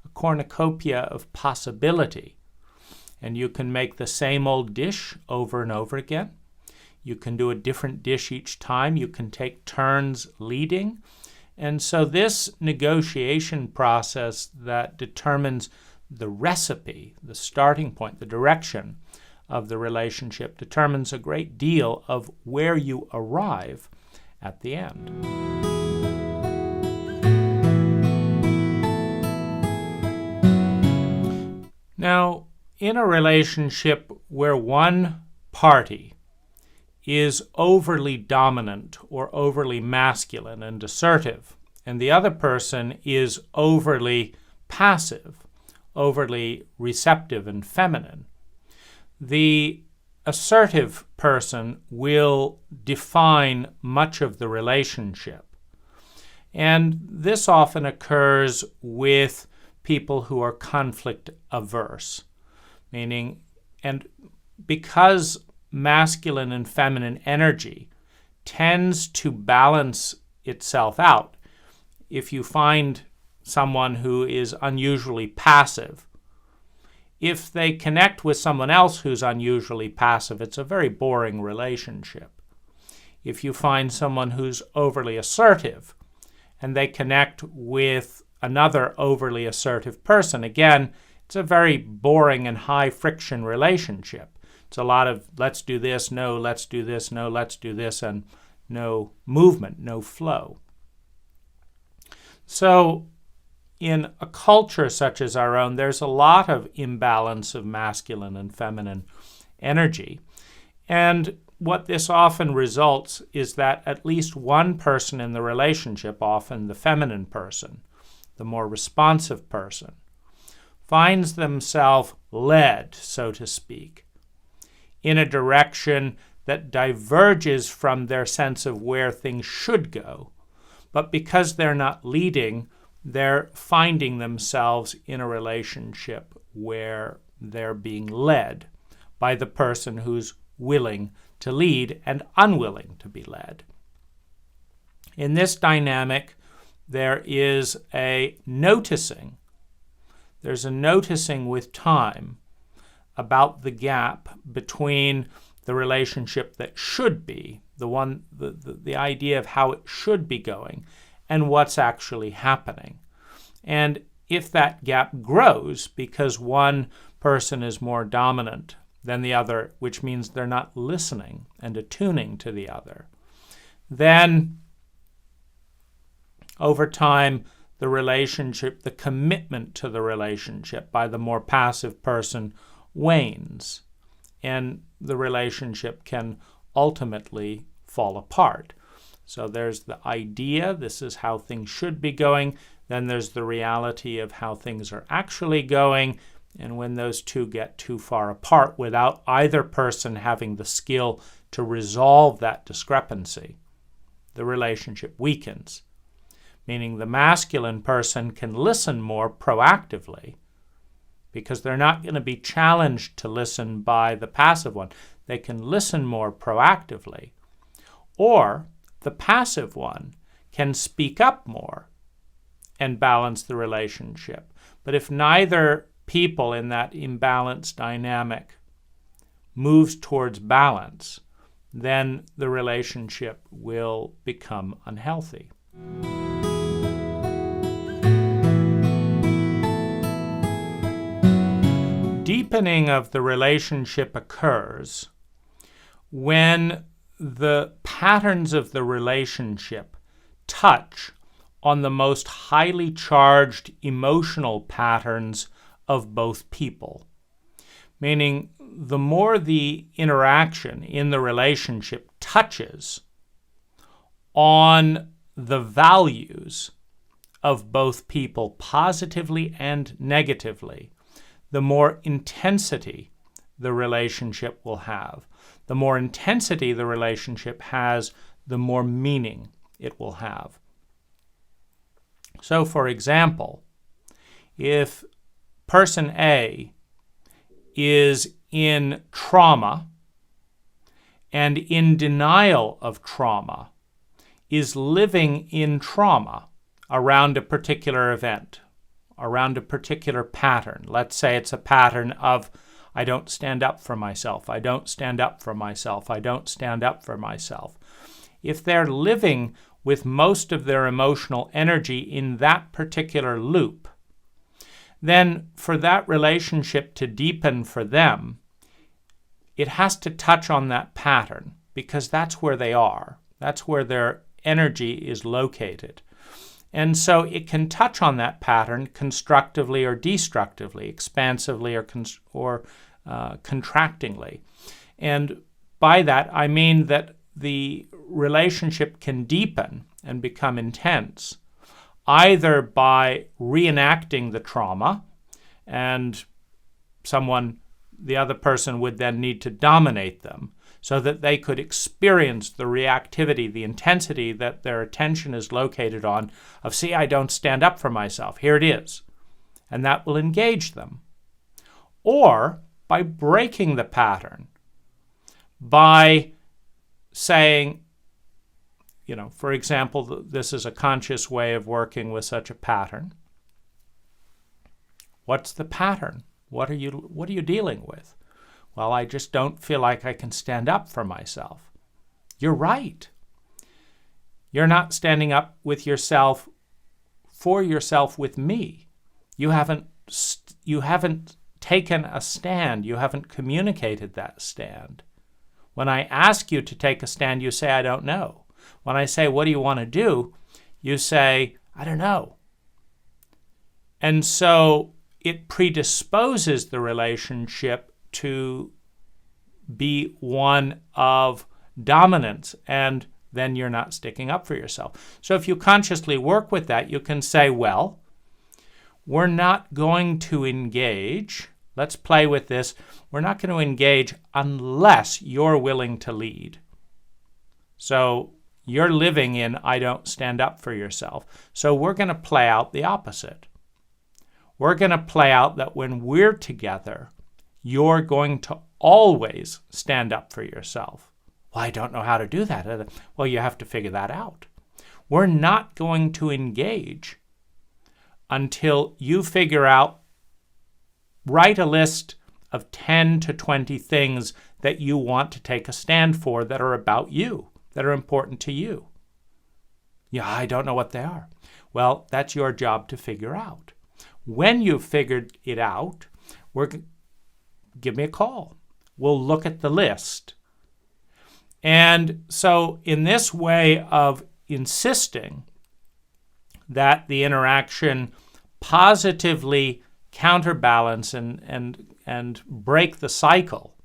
a cornucopia of possibility, and you can make the same old dish over and over again. You can do a different dish each time. You can take turns leading. And so this negotiation process that determines the recipe, the starting point, the direction of the relationship, determines a great deal of where you arrive at the end. Now, in a relationship where one party is overly dominant or overly masculine and assertive, and the other person is overly passive, overly receptive and feminine, the assertive person will define much of the relationship. And this often occurs with people who are conflict averse, meaning, and because masculine and feminine energy tends to balance itself out. If you find someone who is unusually passive, if they connect with someone else who's unusually passive, it's a very boring relationship. If you find someone who's overly assertive and they connect with another overly assertive person, again, it's a very boring and high friction relationship. It's a lot of let's do this, no, let's do this, no, let's do this, and no movement, no flow. So in a culture such as our own, there's a lot of imbalance of masculine and feminine energy. And what this often results is that at least one person in the relationship, often the feminine person, the more responsive person, finds themselves led, so to speak, in a direction that diverges from their sense of where things should go. But because they're not leading, they're finding themselves in a relationship where they're being led by the person who's willing to lead and unwilling to be led. In this dynamic, there is a noticing. There's a noticing with time about the gap between the relationship that should be, the idea of how it should be going, and what's actually happening. And if that gap grows because one person is more dominant than the other, which means they're not listening and attuning to the other, then over time, the relationship, the commitment to the relationship by the more passive person wanes, and the relationship can ultimately fall apart. So there's the idea, this is how things should be going, then there's the reality of how things are actually going, and when those two get too far apart without either person having the skill to resolve that discrepancy, the relationship weakens. Meaning the masculine person can listen more proactively because they're not going to be challenged to listen by the passive one. They can listen more proactively. Or the passive one can speak up more and balance the relationship. But if neither people in that imbalanced dynamic moves towards balance, then the relationship will become unhealthy. Deepening of the relationship occurs when the patterns of the relationship touch on the most highly charged emotional patterns of both people. Meaning, the more the interaction in the relationship touches on the values of both people positively and negatively, the more intensity the relationship will have. The more intensity the relationship has, the more meaning it will have. So, for example, if person A is in trauma and in denial of trauma, is living in trauma around a particular event, around a particular pattern. Let's say it's a pattern of, I don't stand up for myself, I don't stand up for myself, I don't stand up for myself. If they're living with most of their emotional energy in that particular loop, then for that relationship to deepen for them, it has to touch on that pattern, because that's where they are. That's where their energy is located. And so it can touch on that pattern constructively or destructively, expansively or contractingly. And by that, I mean that the relationship can deepen and become intense, either by reenacting the trauma, and the other person would then need to dominate them so that they could experience the reactivity, the intensity that their attention is located on of, see, I don't stand up for myself. Here it is. And that will engage them. Or by breaking the pattern, by saying, for example, this is a conscious way of working with such a pattern. What's the pattern? What are you dealing with? Well, I just don't feel like I can stand up for myself. You're right. You're not standing up with yourself, for yourself with me. You haven't taken a stand. You haven't communicated that stand. When I ask you to take a stand, you say, I don't know. When I say, what do you want to do? You say, I don't know. And so it predisposes the relationship to be one of dominance, and then you're not sticking up for yourself. So if you consciously work with that, you can say, well, we're not going to engage. Let's play with this. We're not going to engage unless you're willing to lead. So you're living in, I don't stand up for yourself. So we're going to play out the opposite. We're going to play out that when we're together, you're going to always stand up for yourself. Well, I don't know how to do that. Well, you have to figure that out. We're not going to engage until you figure out, write a list of 10 to 20 things that you want to take a stand for that are about you, that are important to you. Yeah, I don't know what they are. Well, that's your job to figure out. When you've figured it out, give me a call. We'll look at the list. And so in this way of insisting that the interaction positively counterbalance and break the cycle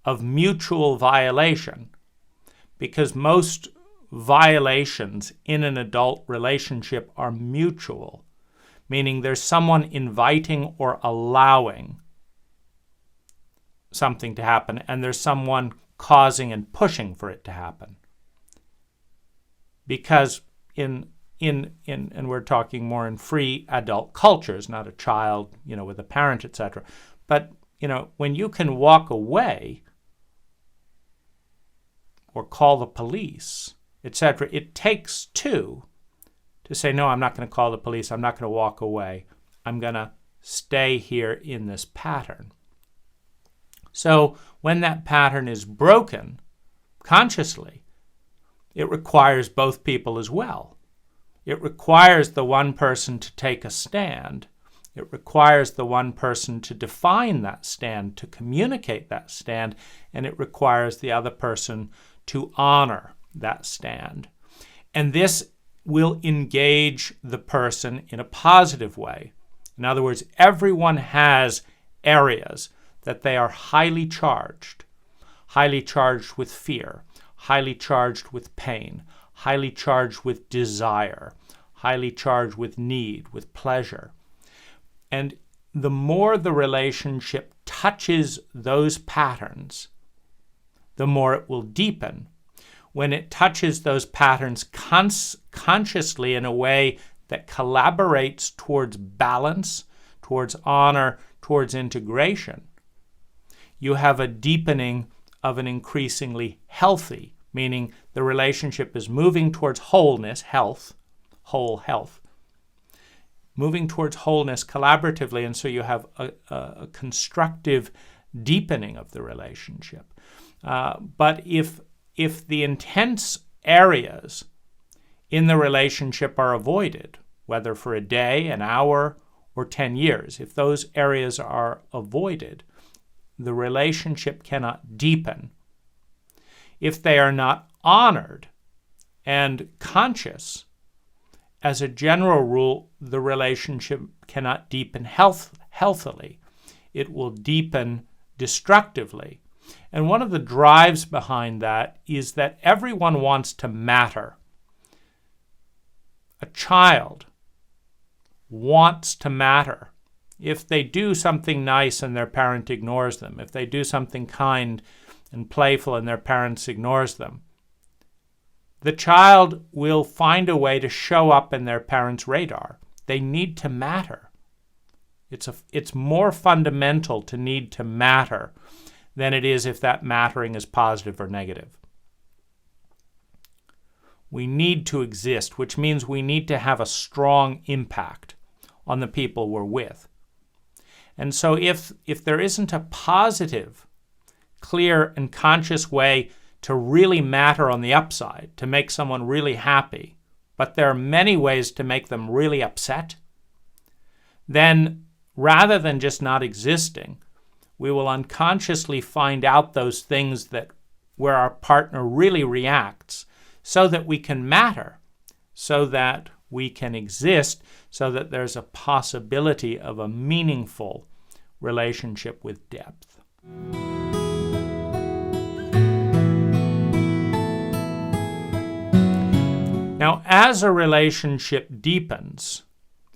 of mutual violation, because most violations in an adult relationship are mutual, meaning there's someone inviting or allowing something to happen, and there's someone causing and pushing for it to happen. Because and we're talking more in free adult cultures, not a child, with a parent, etc. But, when you can walk away or call the police, etc., it takes two to say, no, I'm not going to call the police. I'm not going to walk away. I'm going to stay here in this pattern. So when that pattern is broken consciously, it requires both people as well. It requires the one person to take a stand. It requires the one person to define that stand, to communicate that stand, and it requires the other person to honor that stand. And this will engage the person in a positive way. In other words, everyone has areas that they are highly charged with fear, highly charged with pain, highly charged with desire, highly charged with need, with pleasure. And the more the relationship touches those patterns, the more it will deepen, when it touches those patterns consciously in a way that collaborates towards balance, towards honor, towards integration, you have a deepening of an increasingly healthy, meaning the relationship is moving towards wholeness, health, whole health, moving towards wholeness collaboratively, and so you have a constructive deepening of the relationship. But if the intense areas in the relationship are avoided, whether for a day, an hour, or 10 years, if those areas are avoided, the relationship cannot deepen. If they are not honored and conscious, as a general rule, the relationship cannot deepen healthily. It will deepen destructively. And one of the drives behind that is that everyone wants to matter. A child wants to matter. If they do something nice and their parent ignores them, if they do something kind and playful and their parent ignores them, the child will find a way to show up in their parents' radar. They need to matter. It's more fundamental to need to matter than it is if that mattering is positive or negative. We need to exist, which means we need to have a strong impact on the people we're with. And so if there isn't a positive, clear, and conscious way to really matter on the upside, to make someone really happy, but there are many ways to make them really upset, then rather than just not existing, we will unconsciously find out those things where our partner really reacts so that we can matter, so that we can exist, so that there's a possibility of a meaningful relationship with depth. Now, as a relationship deepens,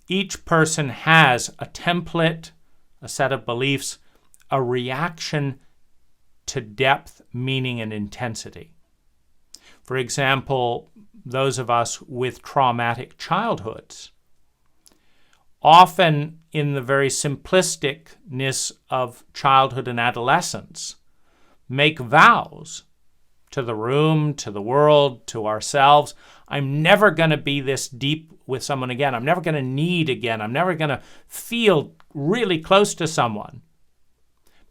each person has a template, a set of beliefs, a reaction to depth, meaning, and intensity. For example, those of us with traumatic childhoods, often in the very simplisticness of childhood and adolescence, make vows to the room, to the world, to ourselves. I'm never going to be this deep with someone again. I'm never going to need again. I'm never going to feel really close to someone.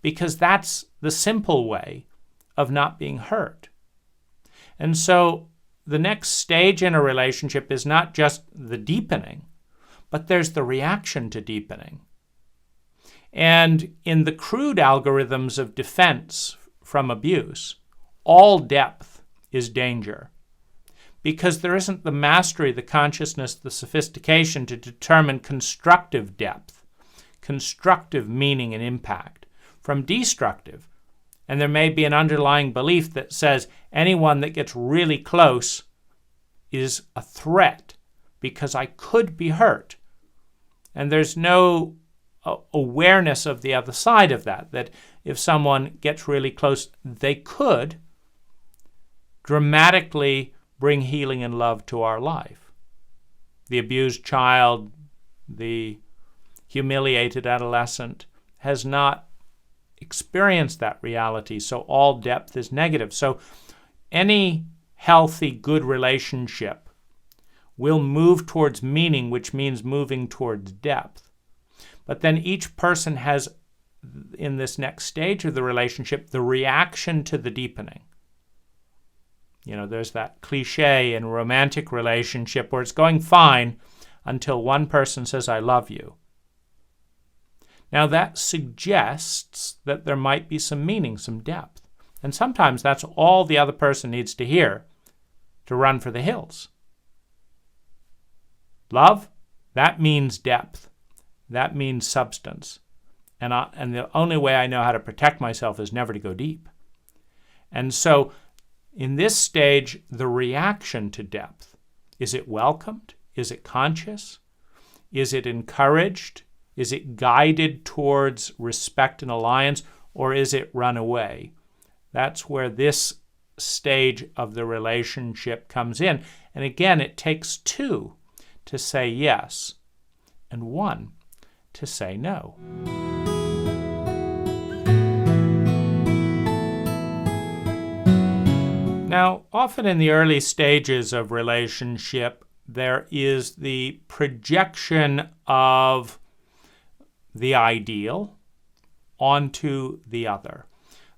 Because that's the simple way of not being hurt. And so the next stage in a relationship is not just the deepening, but there's the reaction to deepening. And in the crude algorithms of defense from abuse, all depth is danger. Because there isn't the mastery, the consciousness, the sophistication to determine constructive depth, constructive meaning and impact from destructive. And there may be an underlying belief that says anyone that gets really close is a threat because I could be hurt. And there's no awareness of the other side of that, that if someone gets really close, they could dramatically bring healing and love to our life. The abused child, the humiliated adolescent has not experienced that reality, so all depth is negative. So any healthy, good relationship will move towards meaning, which means moving towards depth. But then each person has, in this next stage of the relationship, the reaction to the deepening. You know, there's that cliche in a romantic relationship where it's going fine until one person says, I love you. Now that suggests that there might be some meaning, some depth. And sometimes that's all the other person needs to hear to run for the hills. Love, that means depth. That means substance. And the only way I know how to protect myself is never to go deep. And so in this stage, the reaction to depth, is it welcomed? Is it conscious? Is it encouraged? Is it guided towards respect and alliance? Or is it run away? That's where this stage of the relationship comes in. And again, it takes two to say yes and one to say no. Now, often in the early stages of relationship, there is the projection of the ideal onto the other.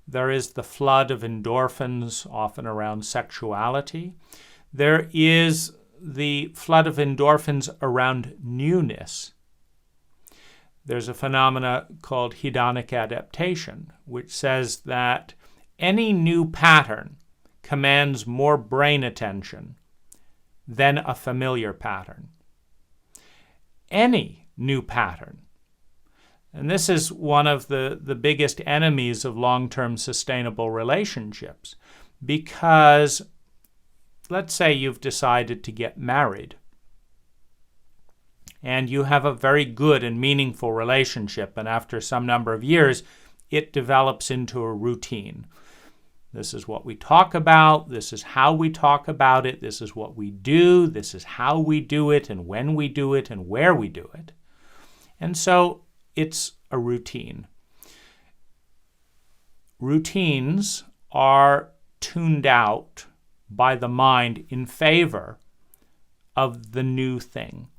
There is the flood of endorphins, often around sexuality. There is the flood of endorphins around newness. There's a phenomena called hedonic adaptation, which says that any new pattern commands more brain attention than a familiar pattern. Any new pattern. And this is one of the biggest enemies of long-term sustainable relationships, because let's say you've decided to get married and you have a very good and meaningful relationship, and after some number of years it develops into a routine. This is what we talk about, this is how we talk about it, this is what we do, this is how we do it, and when we do it, and where we do it. And so it's a routine. Routines are tuned out by the mind in favor of the new thing.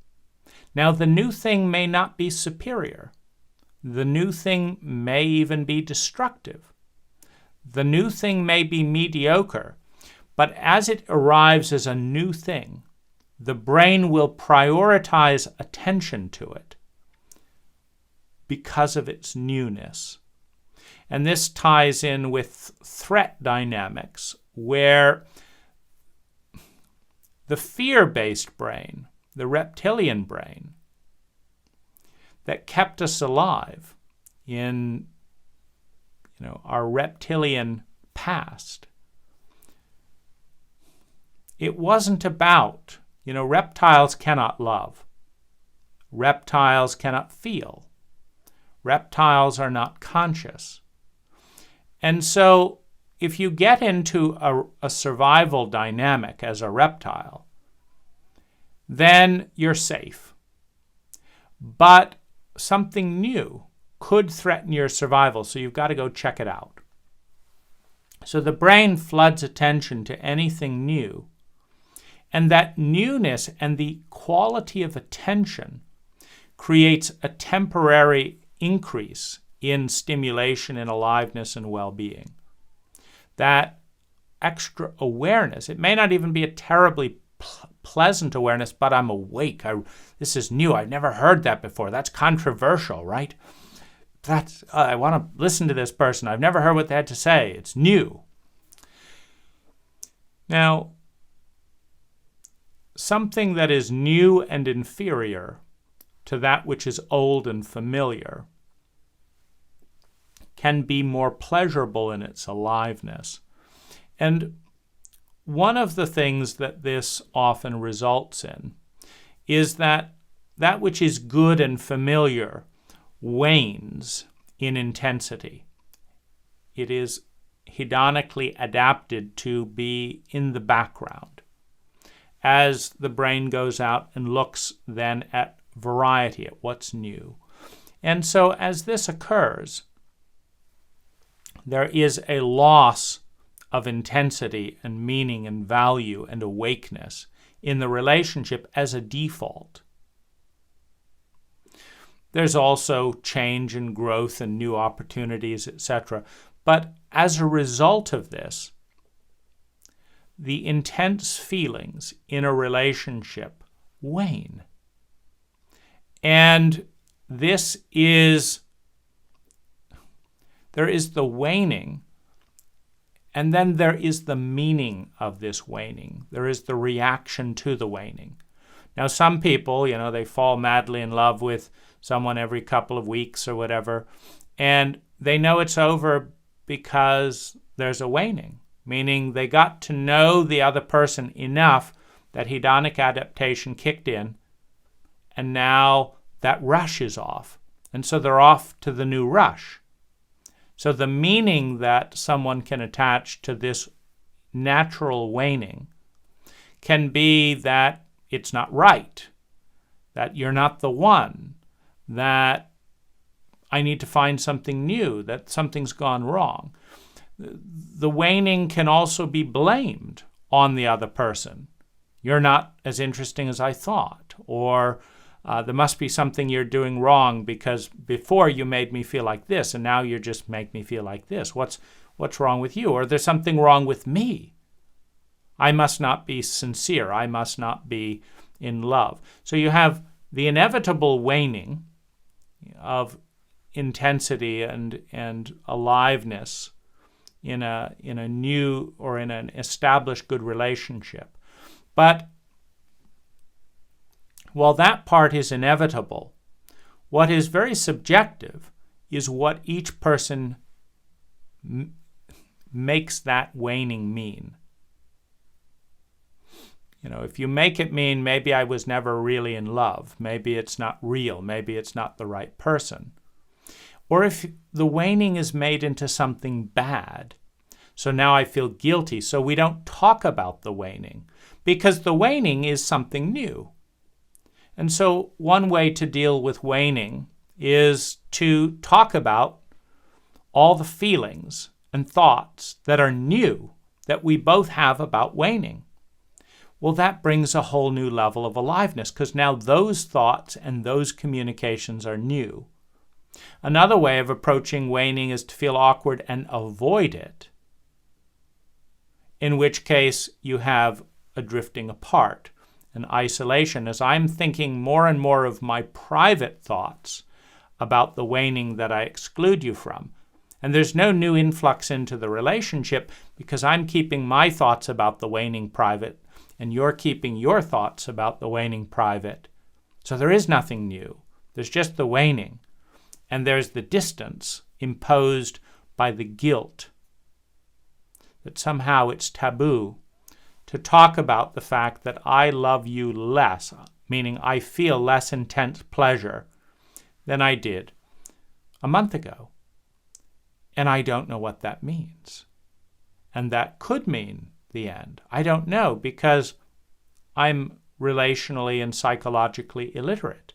Now, the new thing may not be superior. The new thing may even be destructive. The new thing may be mediocre, but as it arrives as a new thing, the brain will prioritize attention to it because of its newness. And this ties in with threat dynamics, where the fear-based brain, the reptilian brain, that kept us alive in our reptilian past, it wasn't about, reptiles cannot love. Reptiles cannot feel. Reptiles are not conscious. And so if you get into a survival dynamic as a reptile, then you're safe. But something new could threaten your survival, so you've got to go check it out. So the brain floods attention to anything new, and that newness and the quality of attention creates a temporary increase in stimulation and aliveness and well-being. That extra awareness, it may not even be a terribly pleasant awareness, but I'm awake. This is new. I've never heard that before. That's controversial, right? I want to listen to this person. I've never heard what they had to say. It's new. Now, something that is new and inferior to that which is old and familiar can be more pleasurable in its aliveness. And one of the things that this often results in is that which is good and familiar wanes in intensity. It is hedonically adapted to be in the background as the brain goes out and looks then at variety, at what's new. And so as this occurs, there is a loss of intensity and meaning and value and awakeness in the relationship as a default. There's also change and growth and new opportunities, etc. But as a result of this, the intense feelings in a relationship wane. And there is the waning, and then there is the meaning of this waning. There is the reaction to the waning. Now, some people, they fall madly in love with someone every couple of weeks or whatever, and they know it's over because there's a waning, meaning they got to know the other person enough that hedonic adaptation kicked in, and now that rush is off. And so they're off to the new rush. So the meaning that someone can attach to this natural waning can be that it's not right, that you're not the one, that I need to find something new, that something's gone wrong. The waning can also be blamed on the other person. You're not as interesting as I thought, or there must be something you're doing wrong because before you made me feel like this and now you just make me feel like this. What's wrong with you? Or there's something wrong with me. I must not be sincere. I must not be in love. So you have the inevitable waning of intensity and aliveness in a new or in an established good relationship. But while that part is inevitable, what is very subjective is what each person makes that waning mean. If you make it mean maybe I was never really in love, maybe it's not real, maybe it's not the right person, or if the waning is made into something bad, so now I feel guilty, so we don't talk about the waning, because the waning is something new. And so one way to deal with waning is to talk about all the feelings and thoughts that are new that we both have about waning. Well, that brings a whole new level of aliveness because now those thoughts and those communications are new. Another way of approaching waning is to feel awkward and avoid it, in which case you have a drifting apart, an isolation, as I'm thinking more and more of my private thoughts about the waning that I exclude you from. And there's no new influx into the relationship because I'm keeping my thoughts about the waning private and you're keeping your thoughts about the waning private. So there is nothing new. There's just the waning. And there's the distance imposed by the guilt. That somehow it's taboo to talk about the fact that I love you less, meaning I feel less intense pleasure than I did a month ago. And I don't know what that means. And that could mean the end. I don't know because I'm relationally and psychologically illiterate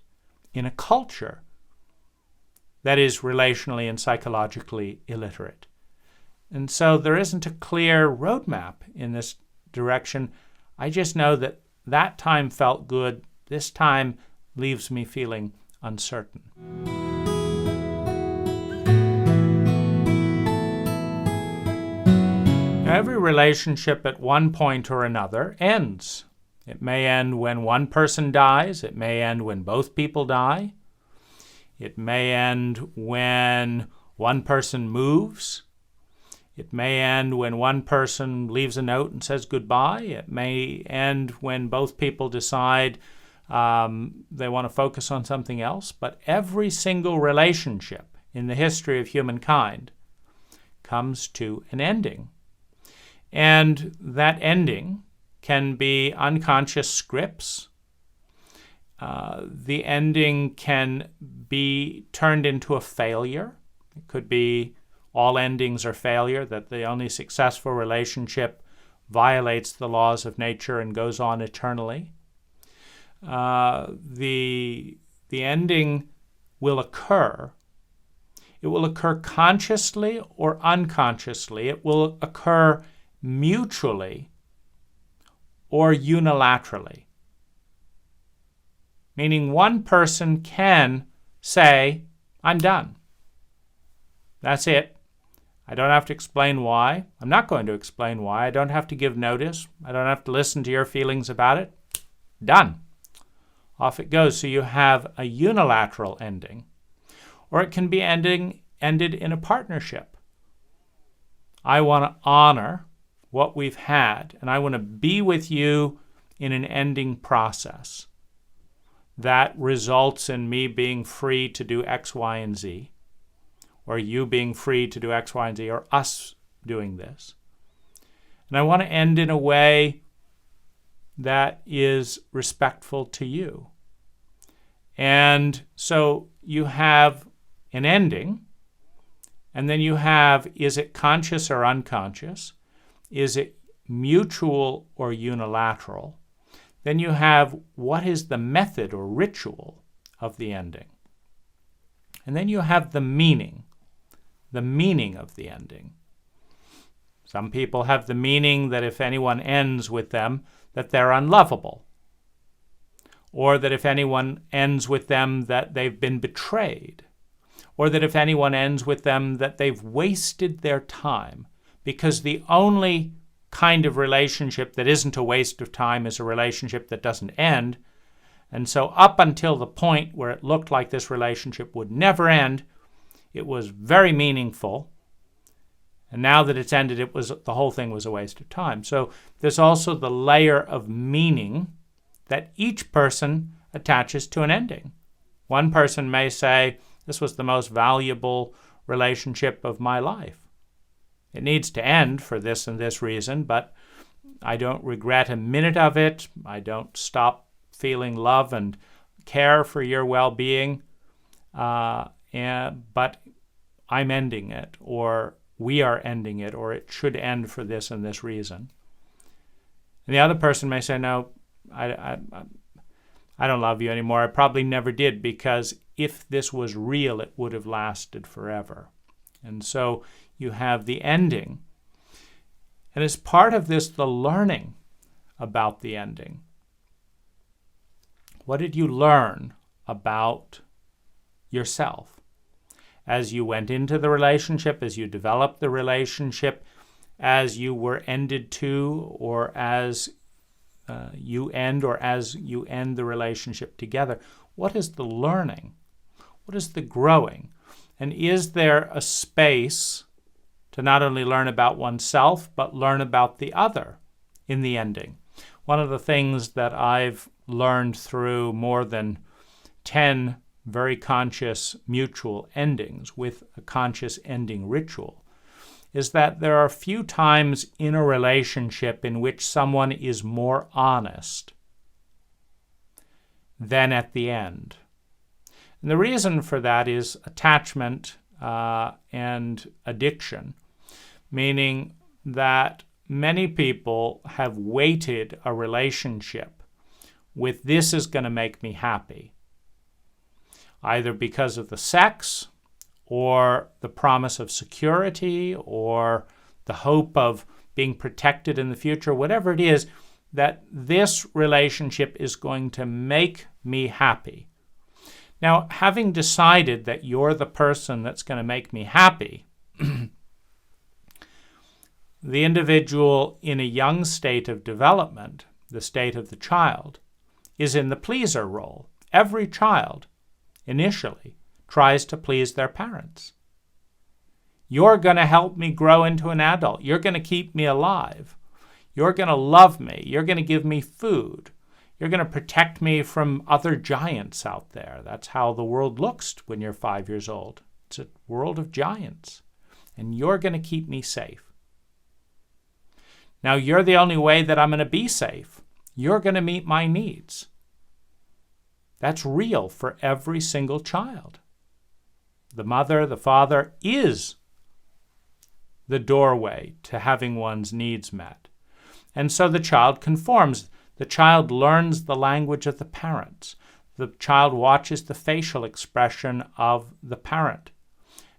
in a culture that is relationally and psychologically illiterate. And so there isn't a clear roadmap in this direction. I just know that that time felt good. This time leaves me feeling uncertain. Every relationship at one point or another ends. It may end when one person dies. It may end when both people die. It may end when one person moves. It may end when one person leaves a note and says goodbye. It may end when both people decide they want to focus on something else. But every single relationship in the history of humankind comes to an ending. And that ending can be unconscious scripts. The ending can be turned into a failure. It could be all endings are failure, that the only successful relationship violates the laws of nature and goes on eternally. The ending will occur. It will occur consciously or unconsciously. It will occur mutually or unilaterally. Meaning one person can say, I'm done. That's it. I don't have to explain why. I'm not going to explain why. I don't have to give notice. I don't have to listen to your feelings about it. Done. Off it goes. So you have a unilateral ending. Or it can be ended in a partnership. I want to honor what we've had, and I want to be with you in an ending process that results in me being free to do X, Y, and Z, or you being free to do X, Y, and Z, or us doing this. And I want to end in a way that is respectful to you. And so you have an ending, and then you have, is it conscious or unconscious? Is it mutual or unilateral. Then you have what is the method or ritual of the ending. And then you have the meaning of the ending. Some people have the meaning that if anyone ends with them, that they're unlovable. Or that if anyone ends with them, that they've been betrayed. Or that if anyone ends with them, that they've wasted their time. Because the only kind of relationship that isn't a waste of time is a relationship that doesn't end. And so up until the point where it looked like this relationship would never end, it was very meaningful. And now that it's ended, the whole thing was a waste of time. So there's also the layer of meaning that each person attaches to an ending. One person may say, this was the most valuable relationship of my life. It needs to end for this and this reason, but I don't regret a minute of it. I don't stop feeling love and care for your well-being, but I'm ending it, or we are ending it, or it should end for this and this reason. And the other person may say, no, I don't love you anymore. I probably never did, because if this was real, it would have lasted forever. And so you have the ending. And as part of this, the learning about the ending. What did you learn about yourself as you went into the relationship, as you developed the relationship, as you were ended to, or as you end the relationship together? What is the learning? What is the growing? And is there a space to not only learn about oneself, but learn about the other in the ending? One of the things that I've learned through more than 10 very conscious mutual endings with a conscious ending ritual is that there are few times in a relationship in which someone is more honest than at the end. And the reason for that is attachment and addiction, meaning that many people have weighted a relationship with this is going to make me happy, either because of the sex or the promise of security or the hope of being protected in the future, whatever it is, that this relationship is going to make me happy. Now, having decided that you're the person that's going to make me happy, the individual in a young state of development, the state of the child, is in the pleaser role. Every child, initially, tries to please their parents. You're going to help me grow into an adult. You're going to keep me alive. You're going to love me. You're going to give me food. You're going to protect me from other giants out there. That's how the world looks when you're 5 years old. It's a world of giants. And you're going to keep me safe. Now, you're the only way that I'm going to be safe. You're going to meet my needs. That's real for every single child. The mother, the father is the doorway to having one's needs met. And so the child conforms. The child learns the language of the parents. The child watches the facial expression of the parent.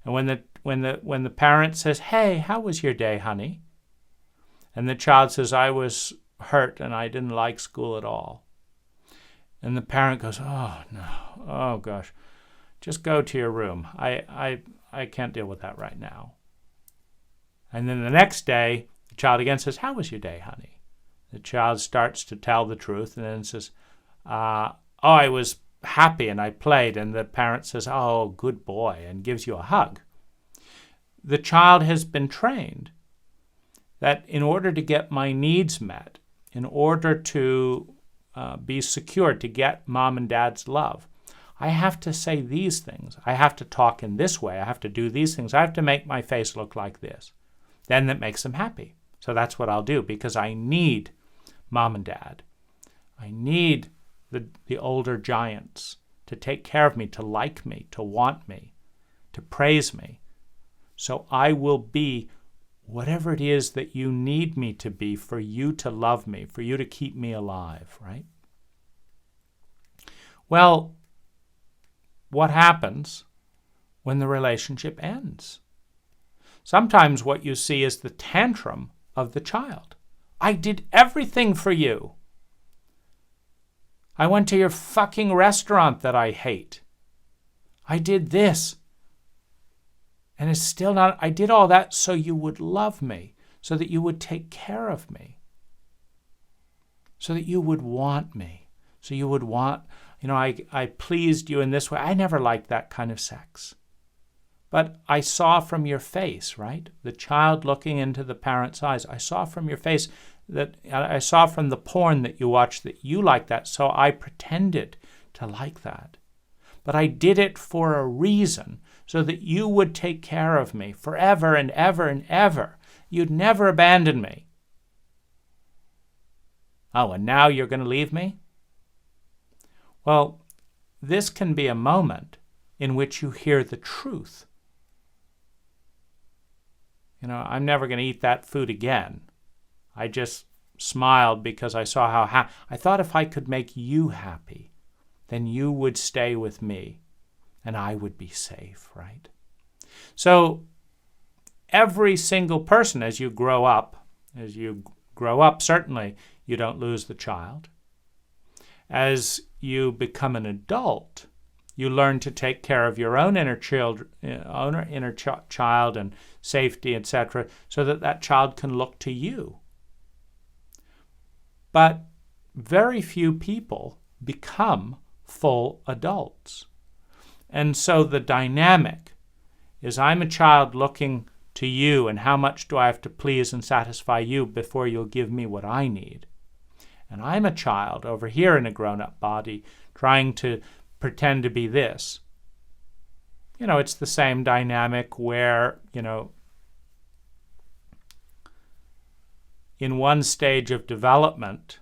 And when the parent says, "Hey, how was your day, honey?" And the child says, "I was hurt and I didn't like school at all." And the parent goes, "Oh, no. Oh, gosh. Just go to your room. I can't deal with that right now." And then the next day, the child again says, "How was your day, honey?" The child starts to tell the truth and then says, I was happy and I played." And the parent says, "Oh, good boy," and gives you a hug. The child has been trained that in order to get my needs met, in order to be secure, to get mom and dad's love, I have to say these things. I have to talk in this way. I have to do these things. I have to make my face look like this. Then that makes them happy. So that's what I'll do, because I need mom and dad. I need the older giants to take care of me, to like me, to want me, to praise me. So I will be whatever it is that you need me to be for you to love me, for you to keep me alive, right? Well, what happens when the relationship ends? Sometimes what you see is the tantrum of the child. I did everything for you. I went to your fucking restaurant that I hate. I did this. And it's still not, I did all that so you would love me, so that you would take care of me, so that you would want me, so you would want, I pleased you in this way. I never liked that kind of sex. But I saw from your face, right? The child looking into the parent's eyes. I saw from your face that I saw from the porn that you watched that you like that, so I pretended to like that. But I did it for a reason, so that you would take care of me forever and ever and ever. You'd never abandon me. Oh, and now you're going to leave me? Well, this can be a moment in which you hear the truth. I'm never going to eat that food again. I just smiled because I saw how I thought if I could make you happy, then you would stay with me and I would be safe, right? So every single person, as you grow up, certainly you don't lose the child. As you become an adult, you learn to take care of your own inner child and safety, etc., so that that child can look to you. But very few people become full adults. And so the dynamic is I'm a child looking to you, and how much do I have to please and satisfy you before you'll give me what I need? And I'm a child over here in a grown-up body trying to pretend to be this. It's the same dynamic where, in one stage of development,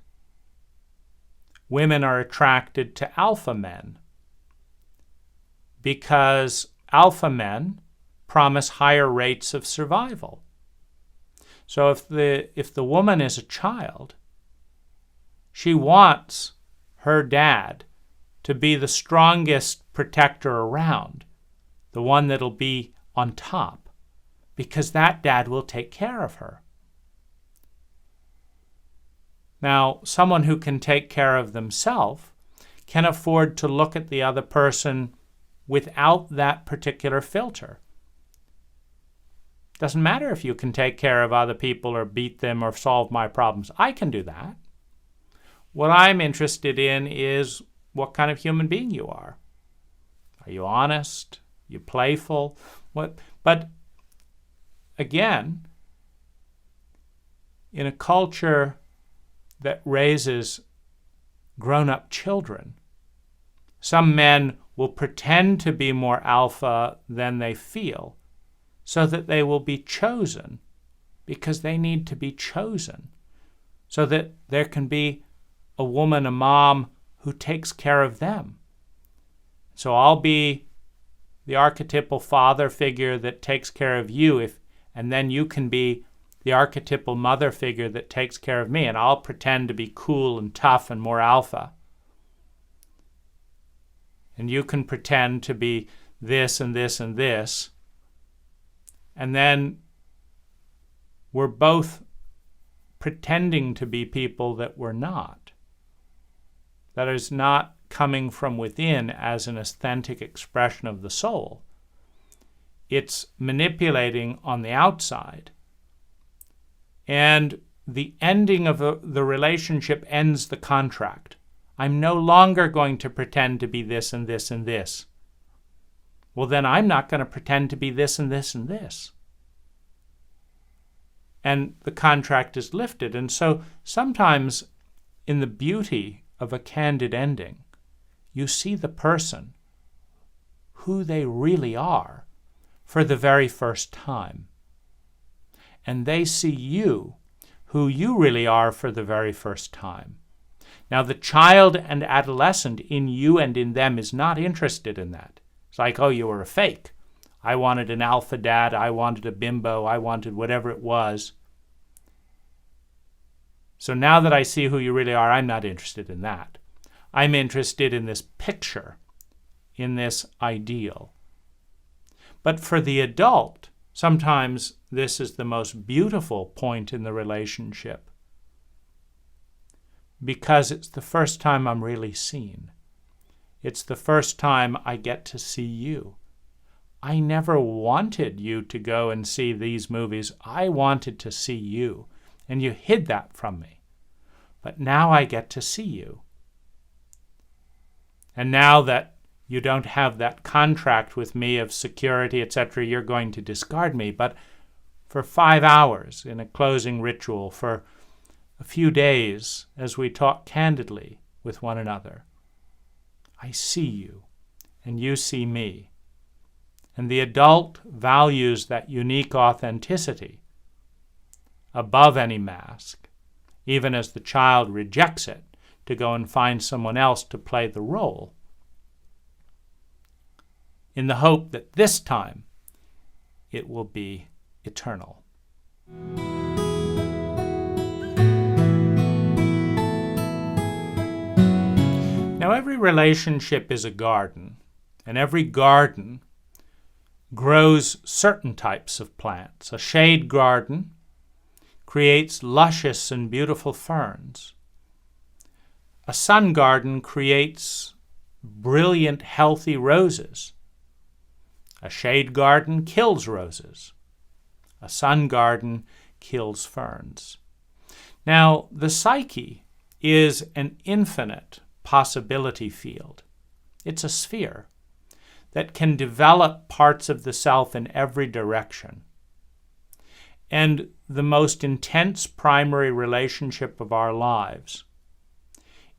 women are attracted to alpha men because alpha men promise higher rates of survival. So if the woman is a child, she wants her dad to be the strongest protector around, the one that'll be on top, because that dad will take care of her. Now, someone who can take care of themselves can afford to look at the other person without that particular filter. Doesn't matter if you can take care of other people or beat them or solve my problems. I can do that. What I'm interested in is what kind of human being you are. Are you honest? Are you playful? But again, in a culture that raises grown-up children, some men will pretend to be more alpha than they feel so that they will be chosen because they need to be chosen so that there can be a woman, a mom, who takes care of them. So I'll be the archetypal father figure that takes care of you, and then you can be the archetypal mother figure that takes care of me, and I'll pretend to be cool and tough and more alpha. And you can pretend to be this and this and this. And then we're both pretending to be people that we're not. That is not coming from within as an authentic expression of the soul. It's manipulating on the outside. And the ending of the relationship ends the contract. I'm no longer going to pretend to be this and this and this. Well, then I'm not going to pretend to be this and this and this. And the contract is lifted. And so sometimes in the beauty of a candid ending, you see the person, who they really are, for the very first time. And they see you, who you really are, for the very first time. Now, the child and adolescent in you and in them is not interested in that. It's like, oh, you were a fake. I wanted an alpha dad, I wanted a bimbo, I wanted whatever it was. So now that I see who you really are, I'm not interested in that. I'm interested in this picture, in this ideal. But for the adult, sometimes this is the most beautiful point in the relationship, because it's the first time I'm really seen. It's the first time I get to see you. I never wanted you to go and see these movies. I wanted to see you, and you hid that from me. But now I get to see you. And now that you don't have that contract with me of security, etc., you're going to discard me. But for 5 hours in a closing ritual, for a few days as we talk candidly with one another, I see you and you see me. And the adult values that unique authenticity above any mask, even as the child rejects it to go and find someone else to play the role, in the hope that this time it will be eternal. Now, every relationship is a garden, and every garden grows certain types of plants. A shade garden creates luscious and beautiful ferns. A sun garden creates brilliant, healthy roses. A shade garden kills roses. A sun garden kills ferns. Now, the psyche is an infinite possibility field. It's a sphere that can develop parts of the self in every direction. And the most intense primary relationship of our lives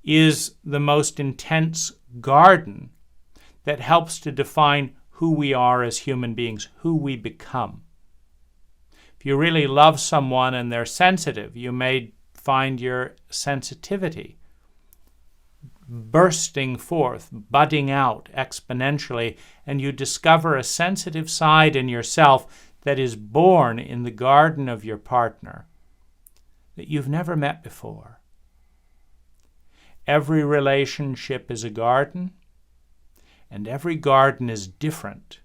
is the most intense garden that helps to define who we are as human beings, who we become. If you really love someone and they're sensitive, you may find your sensitivity bursting forth, budding out exponentially, and you discover a sensitive side in yourself that is born in the garden of your partner that you've never met before. Every relationship is a garden, and every garden is different.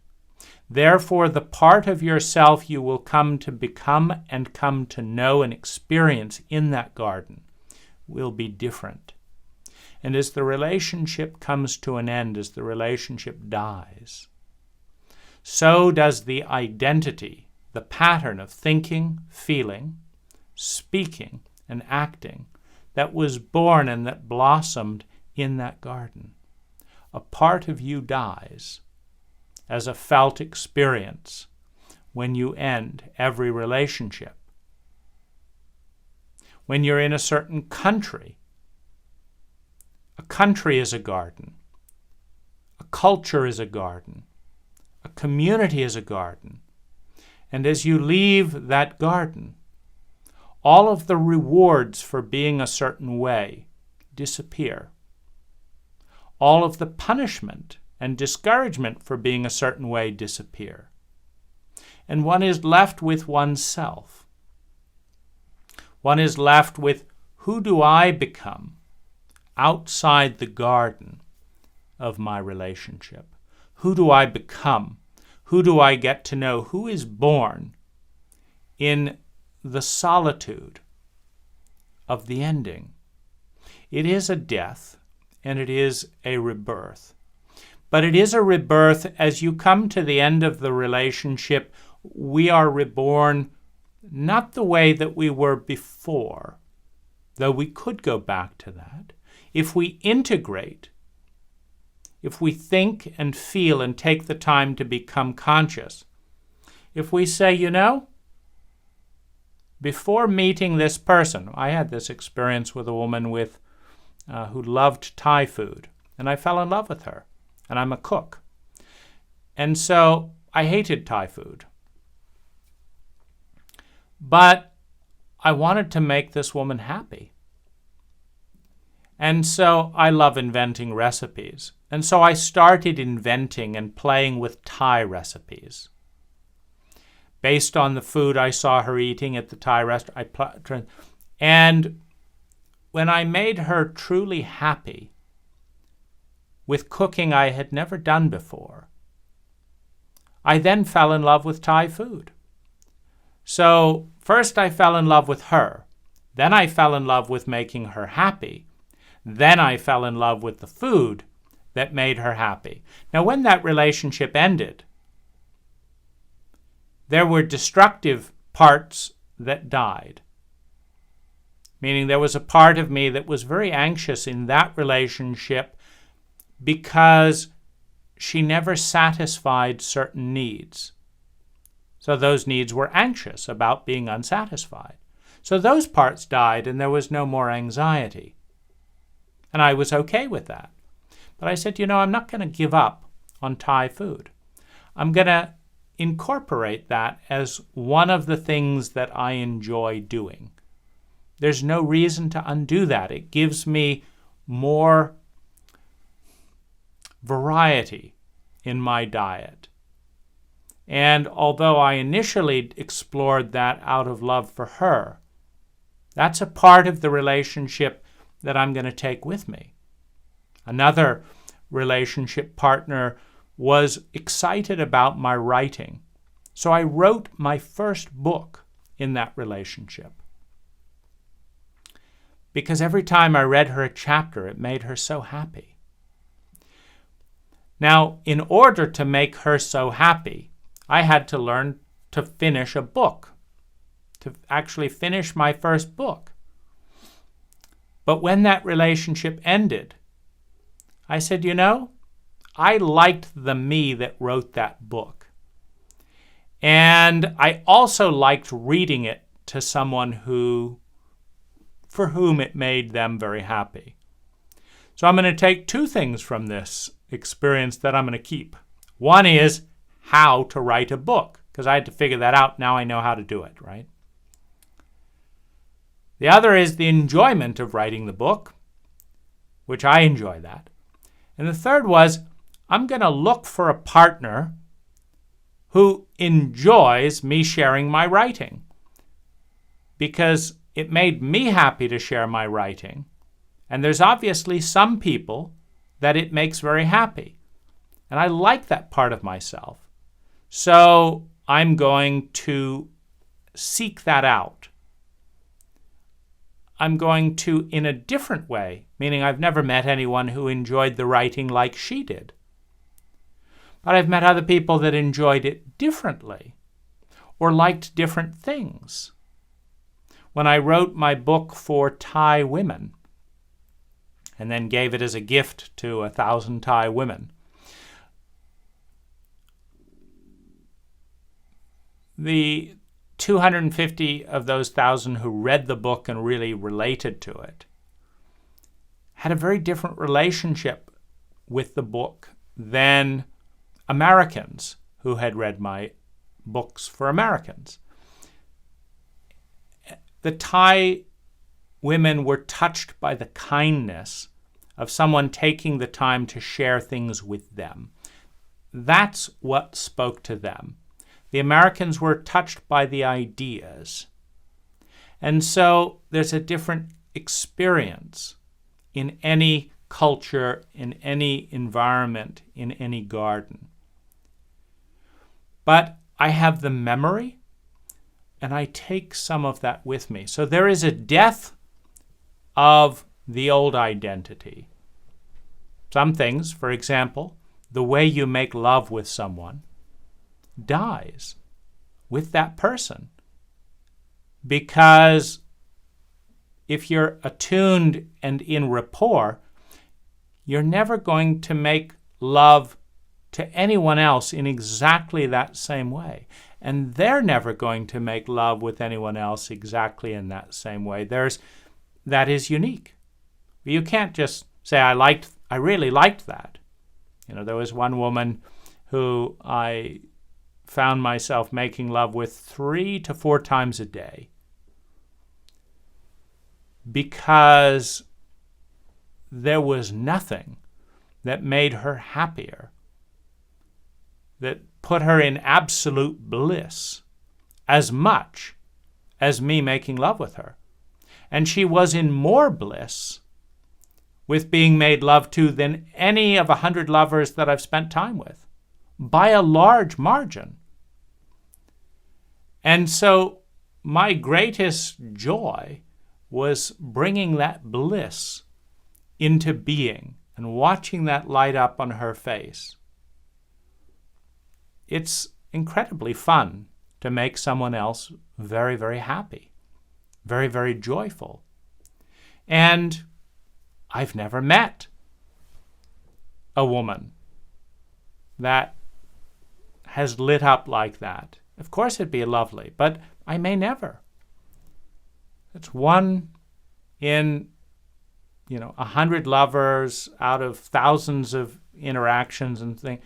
Therefore, the part of yourself you will come to become and come to know and experience in that garden will be different. And as the relationship comes to an end, as the relationship dies, so does the identity, the pattern of thinking, feeling, speaking, and acting that was born and that blossomed in that garden. A part of you dies as a felt experience when you end every relationship. When you're in a certain country, a country is a garden. A culture is a garden. A community is a garden. And as you leave that garden, all of the rewards for being a certain way disappear. All of the punishment and discouragement for being a certain way disappear. And one is left with oneself. One is left with, who do I become outside the garden of my relationship? Who do I become? Who do I get to know? Who is born in the solitude of the ending? It is a death and it is a rebirth. But it is a rebirth as you come to the end of the relationship. We are reborn not the way that we were before, though we could go back to that. If we integrate, if we think and feel and take the time to become conscious, if we say, before meeting this person, I had this experience with a woman who loved Thai food, and I fell in love with her, and I'm a cook. And so I hated Thai food. But I wanted to make this woman happy. And so I love inventing recipes. And so I started inventing and playing with Thai recipes. Based on the food I saw her eating at the Thai restaurant. And when I made her truly happy with cooking I had never done before, I then fell in love with Thai food. So first I fell in love with her. Then I fell in love with making her happy. Then I fell in love with the food that made her happy. Now, when that relationship ended, there were destructive parts that died. Meaning there was a part of me that was very anxious in that relationship because she never satisfied certain needs. So those needs were anxious about being unsatisfied. So those parts died and there was no more anxiety. And I was okay with that. But I said, I'm not going to give up on Thai food. I'm going to incorporate that as one of the things that I enjoy doing. There's no reason to undo that. It gives me more variety in my diet. And although I initially explored that out of love for her, that's a part of the relationship that I'm going to take with me. Another relationship partner was excited about my writing. So I wrote my first book in that relationship. Because every time I read her a chapter, it made her so happy. Now, in order to make her so happy, I had to learn to finish a book, to actually finish my first book. But when that relationship ended, I said, I liked the me that wrote that book. And I also liked reading it to someone for whom it made them very happy. So I'm going to take two things from this experience that I'm going to keep. One is how to write a book, because I had to figure that out. Now I know how to do it, right? The other is the enjoyment of writing the book, which I enjoy that. And the third was, I'm going to look for a partner who enjoys me sharing my writing, because it made me happy to share my writing. And there's obviously some people that it makes very happy. And I like that part of myself. So I'm going to seek that out. I'm going to, in a different way, meaning I've never met anyone who enjoyed the writing like she did. But I've met other people that enjoyed it differently or liked different things. When I wrote my book for Thai women and then gave it as a gift to 1,000 Thai women, the 250 of those 1,000 who read the book and really related to it had a very different relationship with the book than Americans who had read my books for Americans. The Thai women were touched by the kindness of someone taking the time to share things with them. That's what spoke to them. The Americans were touched by the ideas. And so there's a different experience in any culture, in any environment, in any garden. But I have the memory, and I take some of that with me. So there is a death of the old identity. Some things, for example, the way you make love with someone dies with that person. Because if you're attuned and in rapport, you're never going to make love to anyone else in exactly that same way. And they're never going to make love with anyone else exactly in that same way. That is unique. You can't just say, I really liked that. There was one woman who I found myself making love with 3 to 4 times a day, because there was nothing that made her happier, that put her in absolute bliss as much as me making love with her. And she was in more bliss with being made love to than any of 100 lovers that I've spent time with, by a large margin. And so my greatest joy was bringing that bliss into being and watching that light up on her face. It's incredibly fun to make someone else very, very happy, very, very joyful. And I've never met a woman that has lit up like that. Of course it'd be lovely, but I may never. It's one in, 100 lovers out of thousands of interactions and things.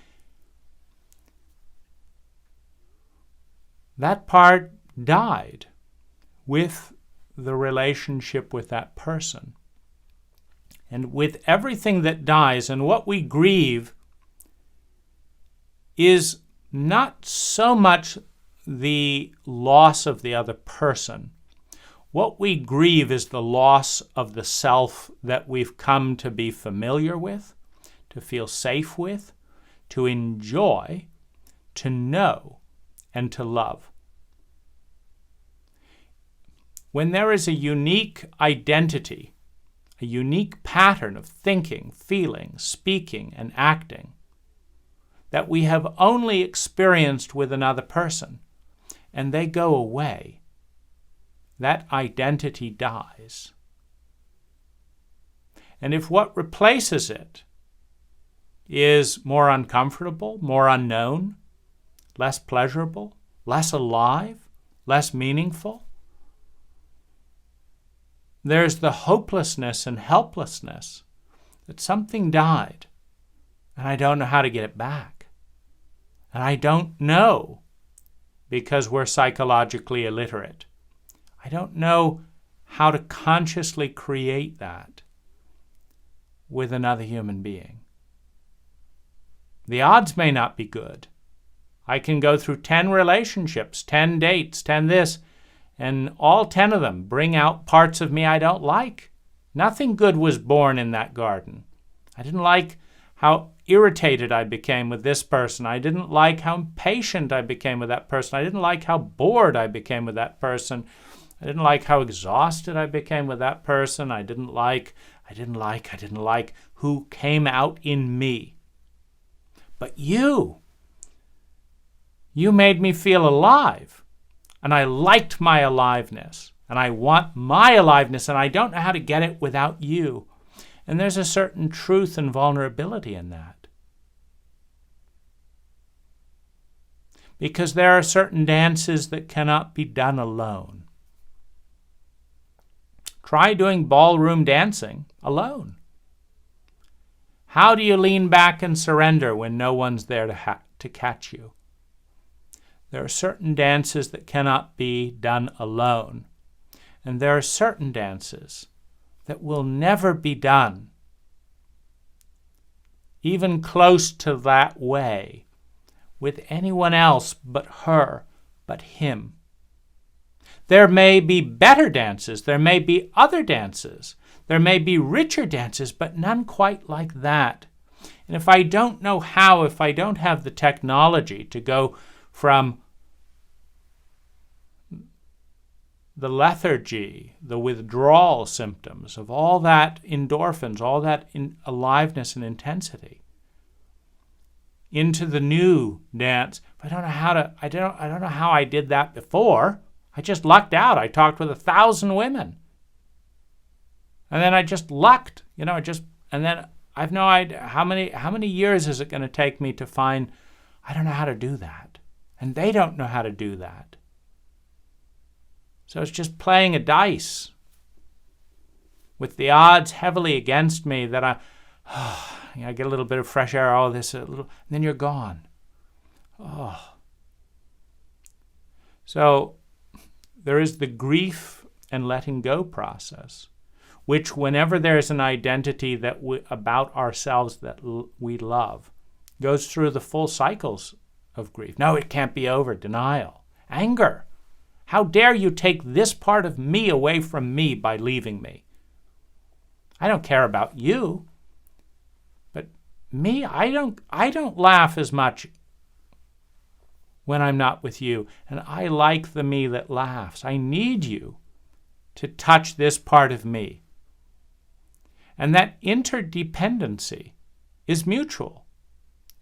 That part died with the relationship with that person. And with everything that dies, and what we grieve is not so much the loss of the other person. What we grieve is the loss of the self that we've come to be familiar with, to feel safe with, to enjoy, to know, and to love. When there is a unique identity, a unique pattern of thinking, feeling, speaking, and acting that we have only experienced with another person, and they go away, that identity dies. And if what replaces it is more uncomfortable, more unknown, less pleasurable, less alive, less meaningful, there's the hopelessness and helplessness that something died, and I don't know how to get it back. And I don't know, because we're psychologically illiterate, I don't know how to consciously create that with another human being. The odds may not be good. I can go through 10 relationships, 10 dates, 10 this, and all 10 of them bring out parts of me I don't like. Nothing good was born in that garden. I didn't like how irritated I became with this person. I didn't like how impatient I became with that person. I didn't like how bored I became with that person. I didn't like how exhausted I became with that person. I didn't like who came out in me. But you made me feel alive. And I liked my aliveness. And I want my aliveness, and I don't know how to get it without you. And there's a certain truth and vulnerability in that. Because there are certain dances that cannot be done alone. Try doing ballroom dancing alone. How do you lean back and surrender when no one's there to catch you? There are certain dances that cannot be done alone. And there are certain dances that will never be done, even close to that way, with anyone else but her, but him. There may be better dances, there may be other dances, there may be richer dances, but none quite like that. And if I don't know how, if I don't have the technology to go from the lethargy, the withdrawal symptoms of all that endorphins, all that aliveness and intensity, into the new dance. I don't know how I did that before. I just lucked out. I talked with 1,000 women. And then I just lucked, and then I've no idea how many years is it going to take me to find, I don't know how to do that. And they don't know how to do that. So it's just playing a dice with the odds heavily against me that I get a little bit of fresh air, all this, and then you're gone. Oh. So there is the grief and letting go process, which whenever there's an identity about ourselves that we love, goes through the full cycles of grief. No, it can't be over. Denial. Anger. How dare you take this part of me away from me by leaving me? I don't care about you. But me, I don't laugh as much when I'm not with you. And I like the me that laughs. I need you to touch this part of me. And that interdependency is mutual.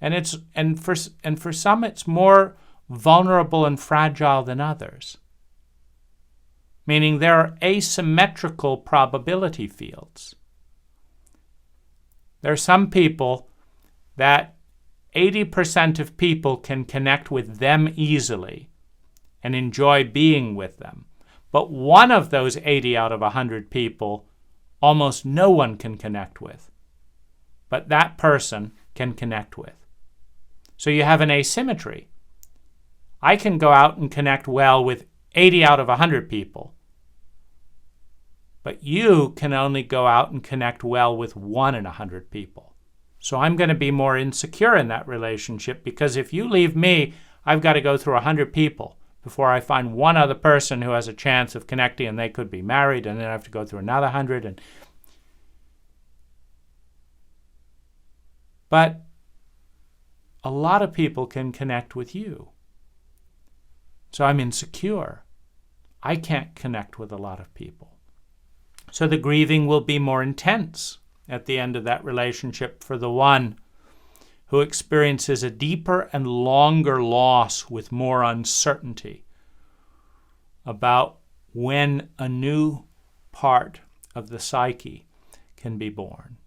And for some it's more vulnerable and fragile than others. Meaning there are asymmetrical probability fields. There are some people that 80% of people can connect with them easily and enjoy being with them. But one of those 80 out of 100 people, almost no one can connect with. But that person can connect with. So you have an asymmetry. I can go out and connect well with 80 out of 100 people. But you can only go out and connect well with 1 in 100 people. So I'm going to be more insecure in that relationship because if you leave me, I've got to go through 100 people before I find one other person who has a chance of connecting, and they could be married, and then I have to go through another 100. But a lot of people can connect with you. So I'm insecure. I can't connect with a lot of people. So the grieving will be more intense at the end of that relationship for the one who experiences a deeper and longer loss with more uncertainty about when a new part of the psyche can be born.